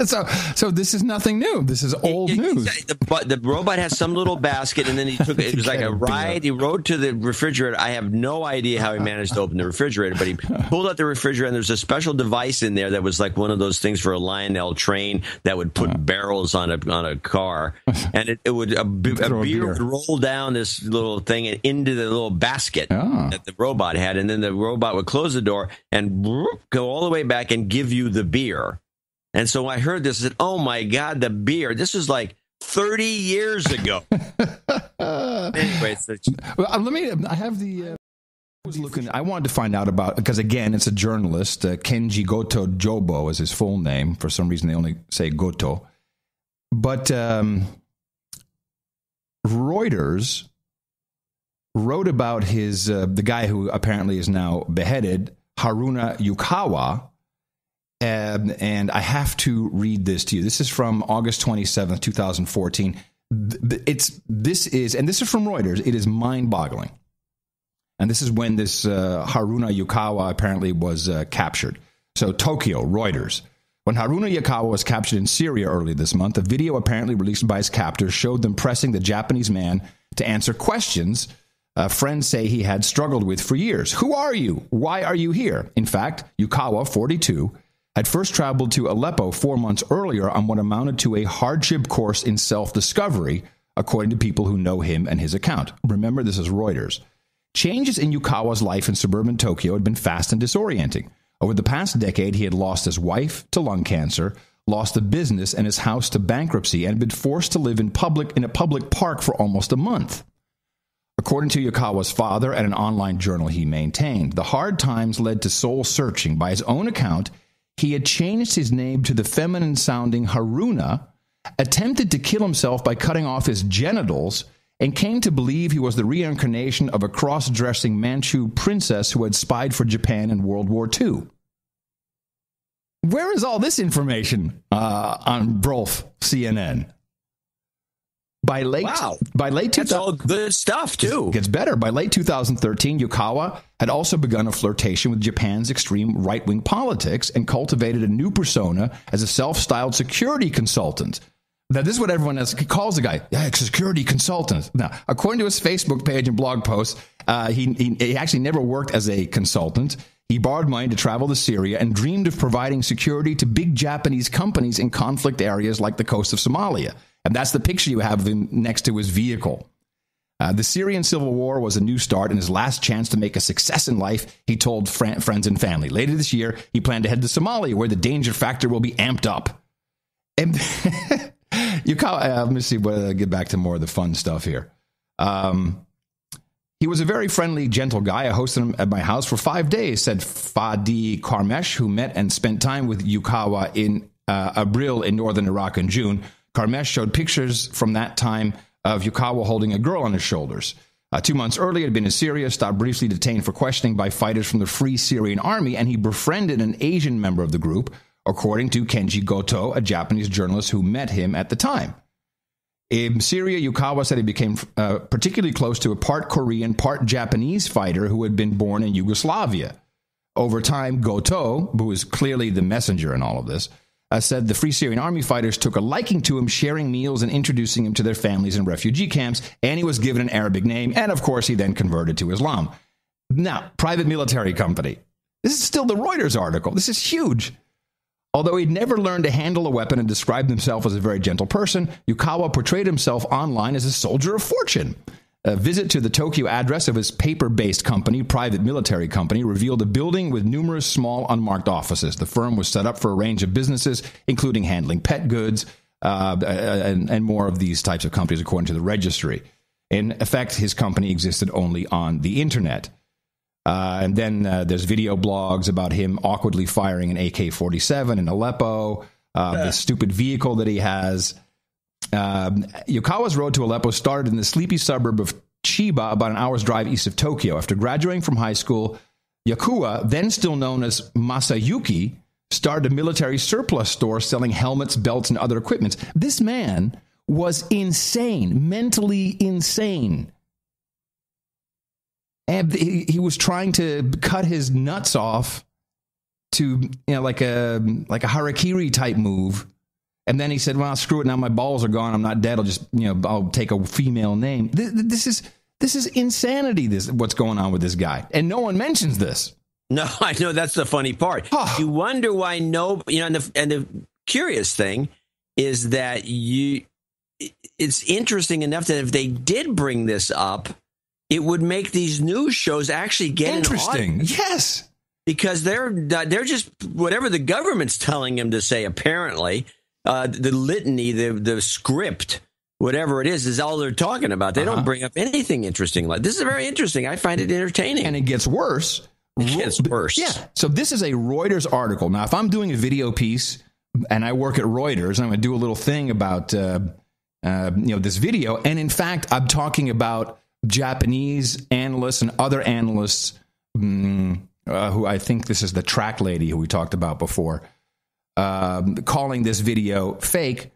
So this is nothing new. This is old news. The robot has some little basket, and then he took it. It was like a ride. He rode to the refrigerator. I have no idea how he managed to open the refrigerator, but he pulled out the refrigerator, and there's a special device in there that was like one of those things for a Lionel train that would put barrels on a car, and a beer would roll down this little thing into the little basket that the robot had, and then the robot would close the door and go all the way back and give you the beer. And so I heard this, I said, oh, my God, the beer. This was like 30 years ago. Anyway, I have the... I wanted to find out about, because again, it's a journalist, Kenji Goto Jobo is his full name. For some reason, they only say Goto. But Reuters wrote about his the guy who apparently is now beheaded, Haruna Yukawa, and I have to read this to you. This is from August 27th, 2014. This is from Reuters. It is mind-boggling. And this is when this Haruna Yukawa apparently was captured. So Tokyo, Reuters. When Haruna Yukawa was captured in Syria earlier this month, a video apparently released by his captors showed them pressing the Japanese man to answer questions friends say he had struggled with for years. Who are you? Why are you here? In fact, Yukawa, 42, had first traveled to Aleppo 4 months earlier on what amounted to a hardship course in self-discovery, according to people who know him and his account. Remember, this is Reuters. Changes in Yukawa's life in suburban Tokyo had been fast and disorienting. Over the past decade, he had lost his wife to lung cancer, lost a business and his house to bankruptcy, and been forced to live in a public park for almost a month. According to Yukawa's father and an online journal he maintained, the hard times led to soul-searching. By his own account, he had changed his name to the feminine-sounding Haruna, attempted to kill himself by cutting off his genitals, and came to believe he was the reincarnation of a cross-dressing Manchu princess who had spied for Japan in World War II. Where is all this information on Brolf CNN? By late That's all good stuff, too. It gets better. By late 2013, Yukawa had also begun a flirtation with Japan's extreme right-wing politics and cultivated a new persona as a self-styled security consultant. Now, this is what everyone else calls the guy. Yeah, security consultant. Now, according to his Facebook page and blog posts, he actually never worked as a consultant. He borrowed money to travel to Syria and dreamed of providing security to big Japanese companies in conflict areas like the coast of Somalia. And that's the picture you have of him next to his vehicle. The Syrian civil war was a new start and his last chance to make a success in life, he told friends and family. Later this year, he planned to head to Somalia, where the danger factor will be amped up. And let me see, get back to more of the fun stuff here. He was a very friendly, gentle guy. I hosted him at my house for 5 days, said Fadi Karmesh, who met and spent time with Yukawa in Abril in northern Iraq in June. Karmesh showed pictures from that time of Yukawa holding a girl on his shoulders. 2 months earlier, he had been in Syria, stopped briefly detained for questioning by fighters from the Free Syrian Army, and he befriended an Asian member of the group, according to Kenji Goto, a Japanese journalist who met him at the time. In Syria, Yukawa said he became particularly close to a part Korean, part Japanese fighter who had been born in Yugoslavia. Over time, Goto, who is clearly the messenger in all of this, said the Free Syrian Army fighters took a liking to him, sharing meals and introducing him to their families in refugee camps, and he was given an Arabic name, and of course he then converted to Islam. Now, private military company. This is still the Reuters article. This is huge. Although he'd never learned to handle a weapon and described himself as a very gentle person, Yukawa portrayed himself online as a soldier of fortune. A visit to the Tokyo address of his paper-based company, private military company, revealed a building with numerous small unmarked offices. The firm was set up for a range of businesses, including handling pet goods and more of these types of companies, according to the registry. In effect, his company existed only on the internet. And then there's video blogs about him awkwardly firing an AK-47 in Aleppo, the stupid vehicle that he has. Yukawa's road to Aleppo started in the sleepy suburb of Chiba, about an hour's drive east of Tokyo. After graduating from high school, Yakuwa, then still known as Masayuki, started a military surplus store selling helmets, belts, and other equipment. This man was insane, mentally insane. And he was trying to cut his nuts off to, like a harakiri type move. And then he said, well, screw it. Now my balls are gone. I'm not dead. I'll just, I'll take a female name. This is insanity. What's going on with this guy. And no one mentions this. No, I know that's the funny part. You wonder why and the curious thing is that it's interesting enough that if they did bring this up, it would make these news shows actually get interesting. Yes. Because they're just whatever the government's telling them to say, apparently. The litany, the script, whatever it is all they're talking about. They don't bring up anything interesting. Like this is very interesting. I find it entertaining. And it gets worse. Yeah. So this is a Reuters article. Now, if I'm doing a video piece and I work at Reuters, I'm going to do a little thing about, this video. And in fact, I'm talking about Japanese analysts and other analysts who I think this is the track lady who we talked about before, calling this video fake.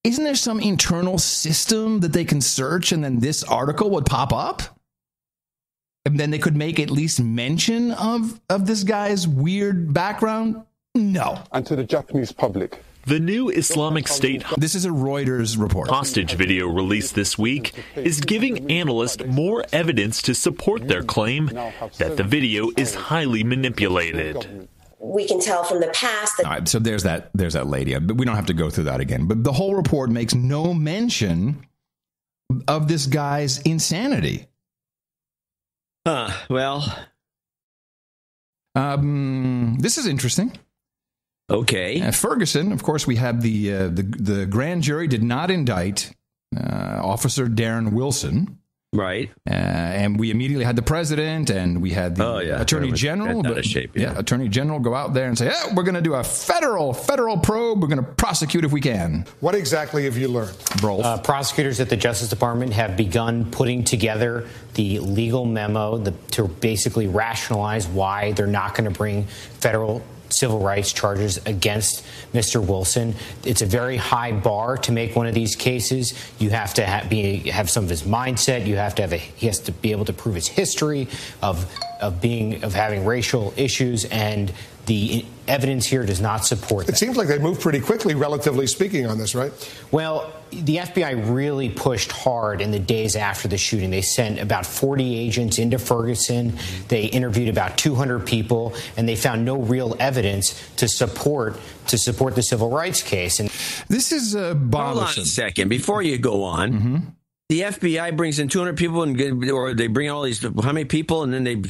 Isn't there some internal system that they can search and then this article would pop up? And then they could make at least mention of this guy's weird background? No. And to the Japanese public. The new Islamic State this is a Reuters report. Hostage video released this week is giving analysts more evidence to support their claim that the video is highly manipulated. We can tell from the past that. All right, so there's that lady. But we don't have to go through that again. But the whole report makes no mention of this guy's insanity. Well, this is interesting. Okay. Ferguson, of course, we have the grand jury did not indict Officer Darren Wilson. Right. And we immediately had the president and we had the attorney general. Attorney general go out there and say, we're going to do a federal probe. We're going to prosecute if we can. What exactly have you learned? Prosecutors at the Justice Department have begun putting together the legal memo to basically rationalize why they're not going to bring federal civil rights charges against Mr. Wilson. It's a very high bar to make one of these cases. You have to have some of his mindset. He has to be able to prove his history of having racial issues, and the evidence here does not support that. It seems like they moved pretty quickly, relatively speaking, on this, right? Well, the FBI really pushed hard in the days after the shooting. They sent about 40 agents into Ferguson. They interviewed about 200 people, and they found no real evidence to support the civil rights case. And this is bothersome. Hold on a second. Before you go on, the FBI brings in 200 people, or they bring all these, how many people, and then they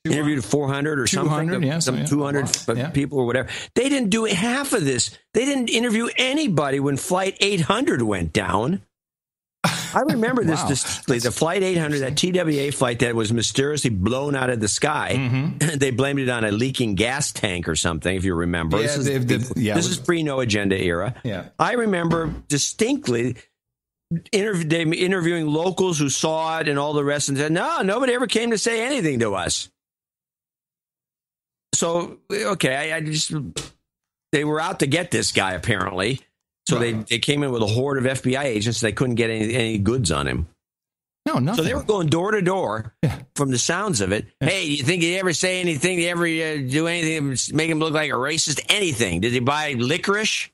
interviewed 400 or 200, something, 200 people or whatever. They didn't do half of this. They didn't interview anybody when Flight 800 went down. I remember this distinctly. The Flight 800, that TWA flight that was mysteriously blown out of the sky. They blamed it on a leaking gas tank or something, if you remember. Yeah, this is pre-No Agenda era. Yeah. I remember distinctly interviewing locals who saw it and all the rest, and said, no, nobody ever came to say anything to us. So, okay, they were out to get this guy, apparently. So they came in with a horde of FBI agents. They couldn't get any goods on him. No, nothing. So they were going door to door from the sounds of it. Hey, you think he'd ever say anything? Did he ever do anything make him look like a racist? Anything? Did he buy licorice?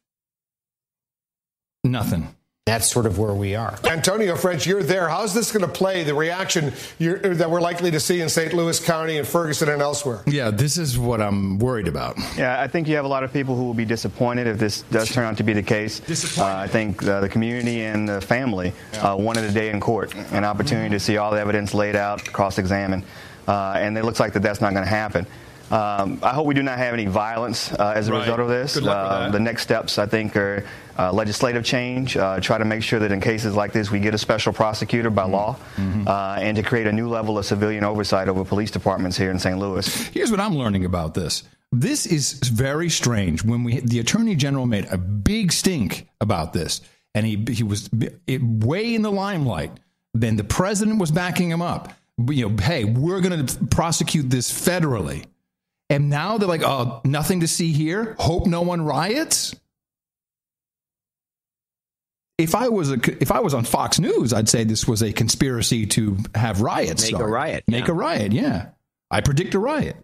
Nothing. That's sort of where we are. Antonio French, you're there. How's this going to play, the reaction that we're likely to see in St. Louis County and Ferguson and elsewhere? Yeah, this is what I'm worried about. Yeah, I think you have a lot of people who will be disappointed if this does turn out to be the case. I think the community and the family wanted a day in court, an opportunity to see all the evidence laid out, cross-examined, and it looks like that's not going to happen. I hope we do not have any violence as a result of this. The next steps, I think, are legislative change, try to make sure that in cases like this we get a special prosecutor by law, and to create a new level of civilian oversight over police departments here in St. Louis. Here's what I'm learning about this. This is very strange. When the Attorney General made a big stink about this, and he was way in the limelight, then the president was backing him up. Hey, we're going to prosecute this federally. And now they're like, oh, nothing to see here. Hope no one riots. If I was on Fox News, I'd say this was a conspiracy to have riots. Make a riot. Make a riot. Yeah, I predict a riot.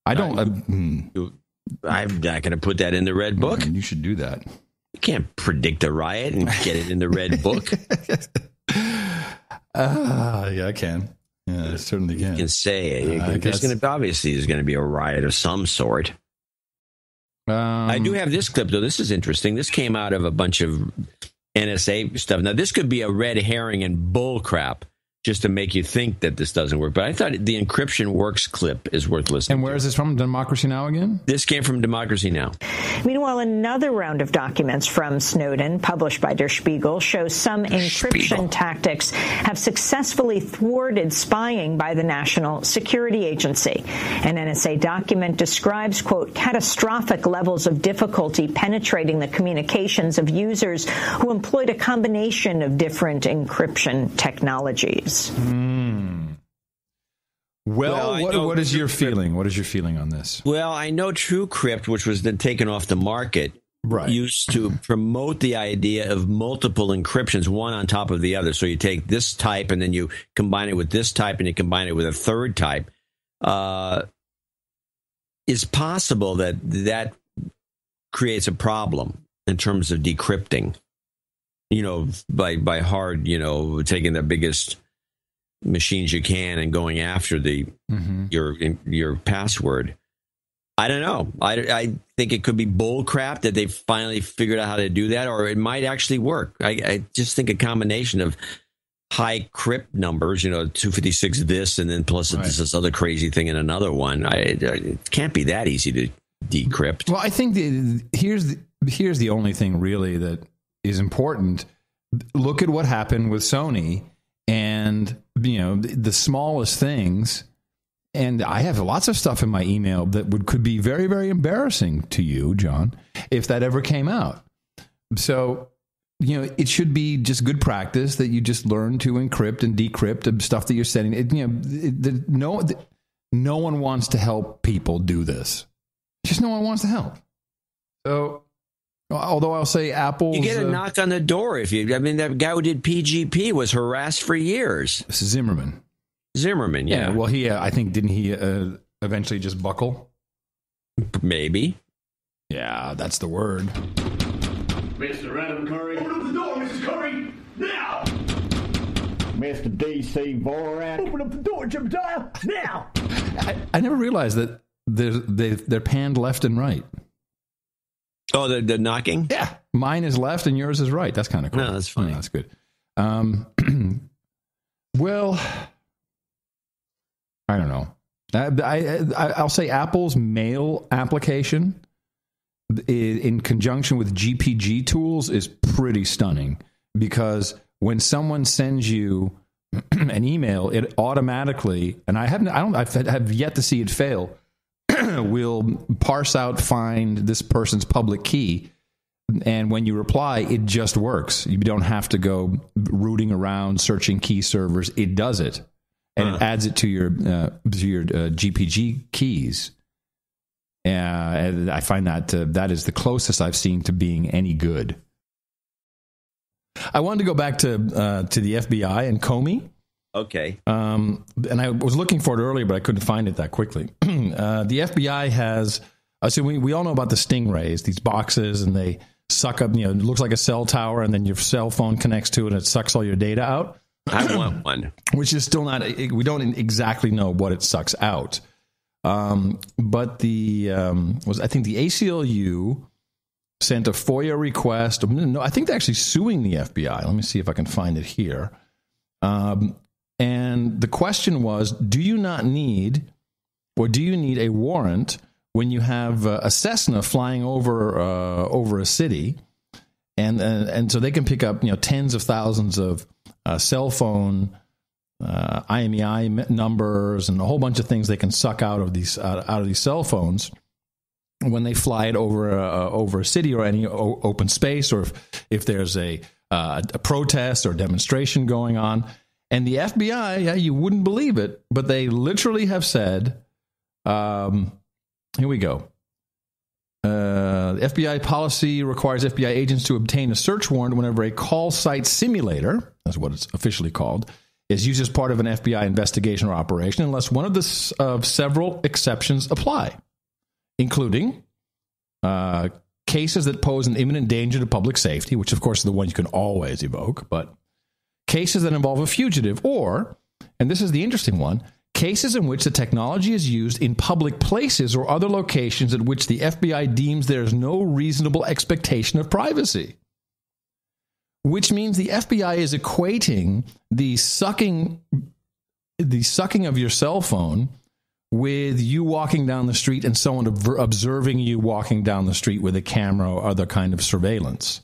I don't. I'm not going to put that in the red book. You should do that. You can't predict a riot and get it in the red book. Yeah, I can. Yeah, I certainly can. You can say it. There's going to be a riot of some sort. I do have this clip, though. This is interesting. This came out of a bunch of NSA stuff. Now, this could be a red herring and bull crap. just to make you think that this doesn't work. But I thought the encryption works clip is worth listening And where is this from? Democracy Now! Again? This came from Democracy Now! Meanwhile, another round of documents from Snowden, published by Der Spiegel, shows some encryption tactics have successfully thwarted spying by the National Security Agency. An NSA document describes, quote, catastrophic levels of difficulty penetrating the communications of users who employed a combination of different encryption technologies. Well, what is your feeling? What is your feeling on this? Well, I know TrueCrypt, which was then taken off the market, used to promote the idea of multiple encryptions, one on top of the other. So you take this type and then you combine it with this type and you combine it with a third type. It's possible that creates a problem in terms of decrypting, by hard, taking the biggest machines you can and going after your password. I don't know. I think it could be bull crap that they finally figured out how to do that, or it might actually work. I just think a combination of high crypt numbers, 256 this, and then plus this other crazy thing in another one. It can't be that easy to decrypt. Well, I think here's the only thing really that is important. Look at what happened with Sony. And, the smallest things, and I have lots of stuff in my email that could be very, very embarrassing to you, John, if that ever came out. So, it should be just good practice that you just learn to encrypt and decrypt the stuff that you're sending. No one wants to help people do this. Just no one wants to help. So, although I'll say Apple's... You get a knock on the door that guy who did PGP was harassed for years. Zimmerman, yeah. Well, I think, didn't he eventually just buckle? Maybe. Yeah, that's the word. Mr. Adam Curry. Open up the door, Mrs. Curry, now! Mr. D.C. Vorak. Open up the door, Jebediah, now! I never realized that they're panned left and right. Oh, the knocking? Yeah. Mine is left and yours is right. That's kind of cool. No, that's funny. That's good. Well, I don't know. I'll say Apple's mail application in conjunction with GPG tools is pretty stunning, because when someone sends you an email, it automatically, and I have yet to see it fail, will parse out, find this person's public key, and when you reply, it just works. You don't have to go rooting around searching key servers. It does it, and it adds it to your GPG keys. And I find that is the closest I've seen to being any good. I wanted to go back to the FBI and Comey. Okay. And I was looking for it earlier, but I couldn't find it that quickly. The FBI has, so we all know about the stingrays, these boxes, and they suck up, it looks like a cell tower, and then your cell phone connects to it, and it sucks all your data out. I want one. Which is still not, we don't exactly know what it sucks out. But I think the ACLU sent a FOIA request. No, I think they're actually suing the FBI. Let me see if I can find it here. And the question was, do you need a warrant when you have a Cessna flying over a city, and so they can pick up tens of thousands of cell phone IMEI numbers and a whole bunch of things they can suck out of these cell phones when they fly it over a city or any open space, or if there's a protest or demonstration going on. And the FBI, you wouldn't believe it, but they literally have said, here we go. The FBI policy requires FBI agents to obtain a search warrant whenever a call site simulator, that's what it's officially called, is used as part of an FBI investigation or operation, unless one of several exceptions apply, including cases that pose an imminent danger to public safety, which of course is the one you can always evoke, but cases that involve a fugitive, or, and this is the interesting one, cases in which the technology is used in public places or other locations at which the FBI deems there is no reasonable expectation of privacy. which means the FBI is equating the sucking of your cell phone with you walking down the street and someone observing you walking down the street with a camera or other kind of surveillance,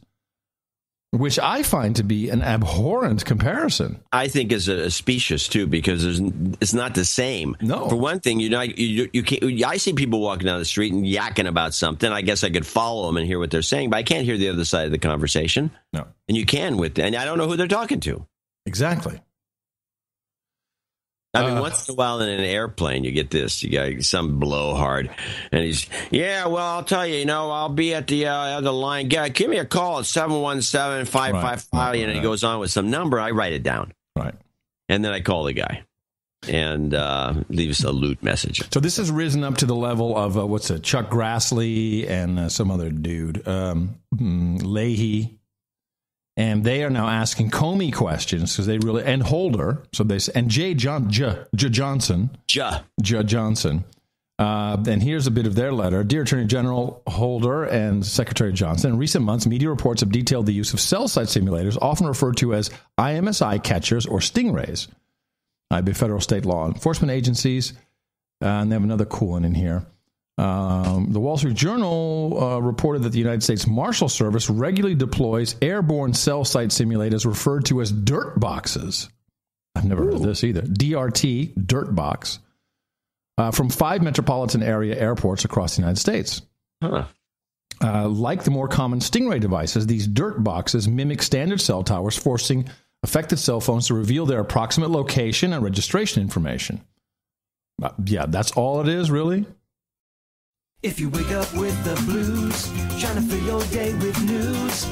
which I find to be an abhorrent comparison. I think is a specious too, because it's not the same. No. For one thing, you can't. I see people walking down the street and yakking about something. I guess I could follow them and hear what they're saying, but I can't hear the other side of the conversation. No. And you can and I don't know who they're talking to. Exactly. I mean, once in a while in an airplane, you get this. You got some blowhard, and he's, well, I'll tell you, I'll be at the other line. Give me a call at 717-555, and he goes on with some number. I write it down. Right. And then I call the guy and leaves a loot message. So this has risen up to the level of, Chuck Grassley and some other dude, Leahy. And they are now asking Comey questions because they really, and Holder, so they and Johnson. And here's a bit of their letter. Dear Attorney General Holder and Secretary Johnson, in recent months, media reports have detailed the use of cell site simulators, often referred to as IMSI catchers or stingrays, by federal state law enforcement agencies. And they have another cool one in here. The Wall Street Journal reported that the United States Marshal Service regularly deploys airborne cell site simulators referred to as dirt boxes. I've never heard of this either. DRT, dirt box, from 5 metropolitan area airports across the United States. Huh. Like the more common Stingray devices, these dirt boxes mimic standard cell towers, forcing affected cell phones to reveal their approximate location and registration information. That's all it is, really? If you wake up with the blues, trying to fill your day with news,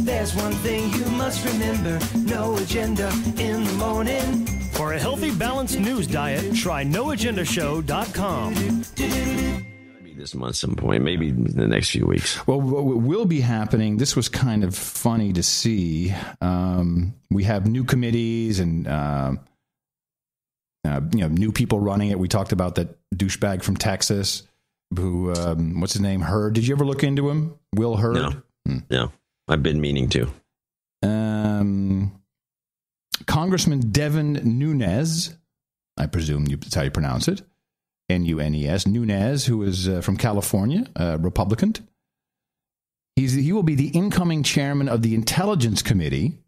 there's one thing you must remember: no agenda in the morning. For a healthy, balanced news diet, try noagendashow.com. Maybe this month, some point, maybe in the next few weeks. Well, what will be happening, this was kind of funny to see. We have new committees and new people running it. We talked about that douchebag from Texas who, what's his name? Hurd. Did you ever look into him? Will Hurd? No. I've been meaning to. Congressman Devin Nunes, I presume that's how you pronounce it, Nunes, Nunes, who is from California, Republican. He will be the incoming chairman of the Intelligence Committee.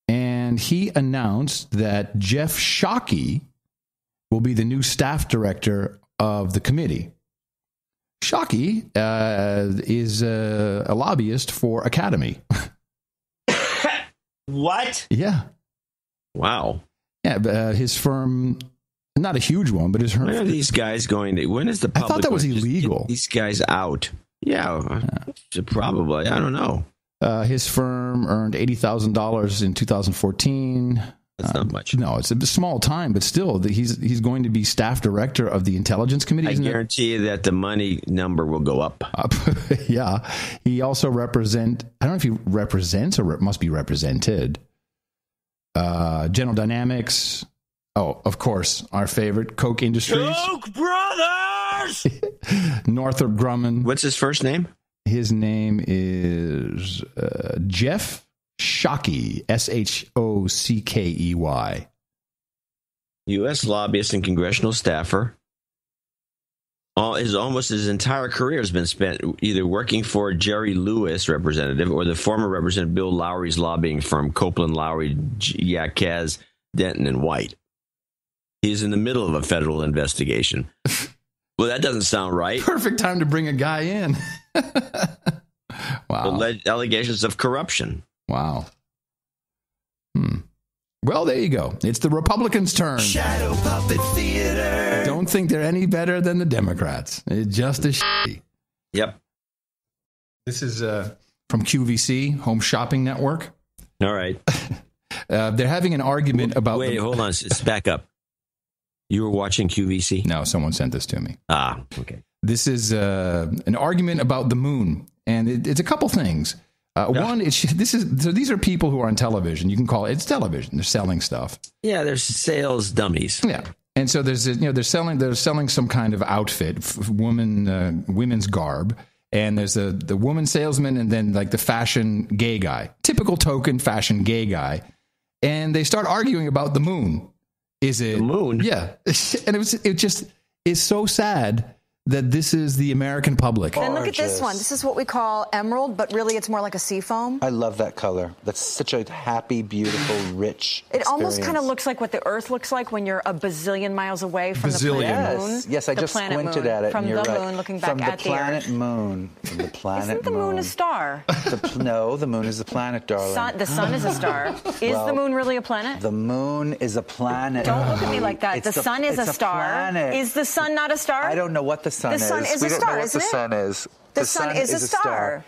And he announced that Jeff Shockey will be the new staff director of the committee. Shockey is a lobbyist for Academy. What? Yeah. Wow. Yeah, his firm, not a huge one, but his firm. When are these guys going to? When is the public? I thought that was illegal. These guys out. Yeah, probably. I don't know. His firm earned $80,000 in 2014. That's not much. No, it's a small time, but still, he's going to be staff director of the Intelligence Committee. I guarantee you that the money number will go up. Yeah. He also I don't know if he represents or must be represented. General Dynamics. Oh, of course, our favorite, Koch Industries. Koch brothers! Northrop Grumman. What's his first name? His name is Jeff Shockey, Shockey. U.S. lobbyist and congressional staffer. Almost his entire career has been spent either working for Jerry Lewis, representative, or the former Representative Bill Lowry's lobbying firm, Copeland, Lowry, Kaz, Denton, and White. He's in the middle of a federal investigation. Well, that doesn't sound right. Perfect time to bring a guy in. Wow. Allegations of corruption. Wow. Well, there you go. It's the Republicans' turn. Shadow puppet theater. Don't think they're any better than the Democrats. It's just as shitty. Yep. This is from QVC, Home Shopping Network. All right. They're having an argument about... Wait, hold on. Let's back up. You were watching QVC? No, someone sent this to me. Ah, okay. This is an argument about the moon, and it's a couple things. One, these are people who are on television. You can call it's television. They're selling stuff. Yeah, they're sales dummies. Yeah, and so they're selling some kind of outfit, women's garb, And there's the woman salesman and then like the fashion gay guy, typical token fashion gay guy. And they start arguing about the moon. Is it the moon? Yeah. And it just is so sad that this is the American public. And look at this one. This is what we call emerald, but really it's more like a sea foam. I love that color. That's such a happy, beautiful, rich It almost kind of looks like what the Earth looks like when you're a bazillion miles away from the planet moon. Yes, I just squinted at it. From and you're the right. moon, looking back at the Earth. From the planet Isn't the moon a star? No, the moon is the planet, darling. The sun is a star. Is the moon really a planet? The moon is a planet. Don't look at me like that. The sun is a star. Planet. Is the sun not a star? I don't know what the sun is. The sun is a star, isn't it? The sun is. The sun is a star.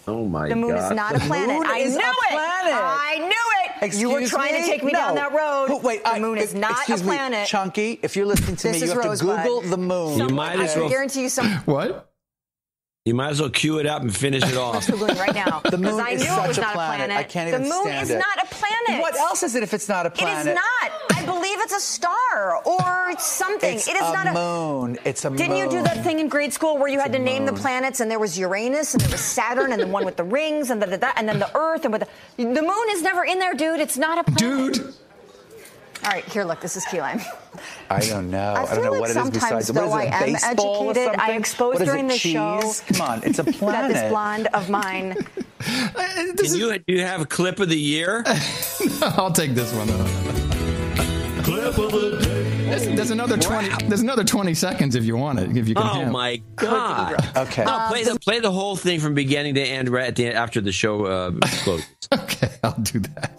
Oh my God. The moon is not a planet. I knew it. I knew it. You were trying to take me down that road. Wait, the moon is not a planet. Me, Chunky, if you're listening to me, you have to Google the moon. You might as well. I guarantee you some. What? You might as well cue it up and finish it off. I'm Googling right now. The moon I is knew such it was a not planet. a planet. I can't even stand it. The moon is not a planet. What else is it if it's not a planet? It is not. I believe it's a star or something. It's it is not a moon. It's a moon. Didn't you do that thing in grade school where you had to name the planets and there was Uranus and there was Saturn and the one with the rings and and then the Earth and with the moon is never in there, dude. It's not a planet. Dude. All right, here, look. This is key lime. I don't know. I don't know like what it is besides. Though What is it, I am baseball educated. or something? I exposed what is during it, the cheese? show. Come on, it's a planet. That this blonde of mine. Do you have a clip of the year? I'll take this one. Clip of the day. There's another 20. There's another 20 seconds if you want it. If you can. Oh my God! Okay. No, play the whole thing from beginning to end right at the after the show closes. Okay, I'll do that.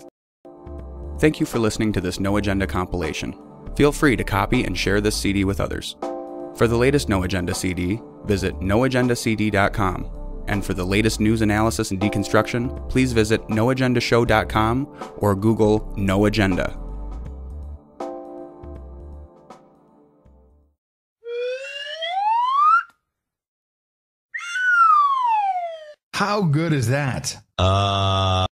Thank you for listening to this No Agenda compilation. Feel free to copy and share this CD with others. For the latest No Agenda CD, visit noagendacd.com. And for the latest news analysis and deconstruction, please visit noagendashow.com or Google No Agenda. How good is that?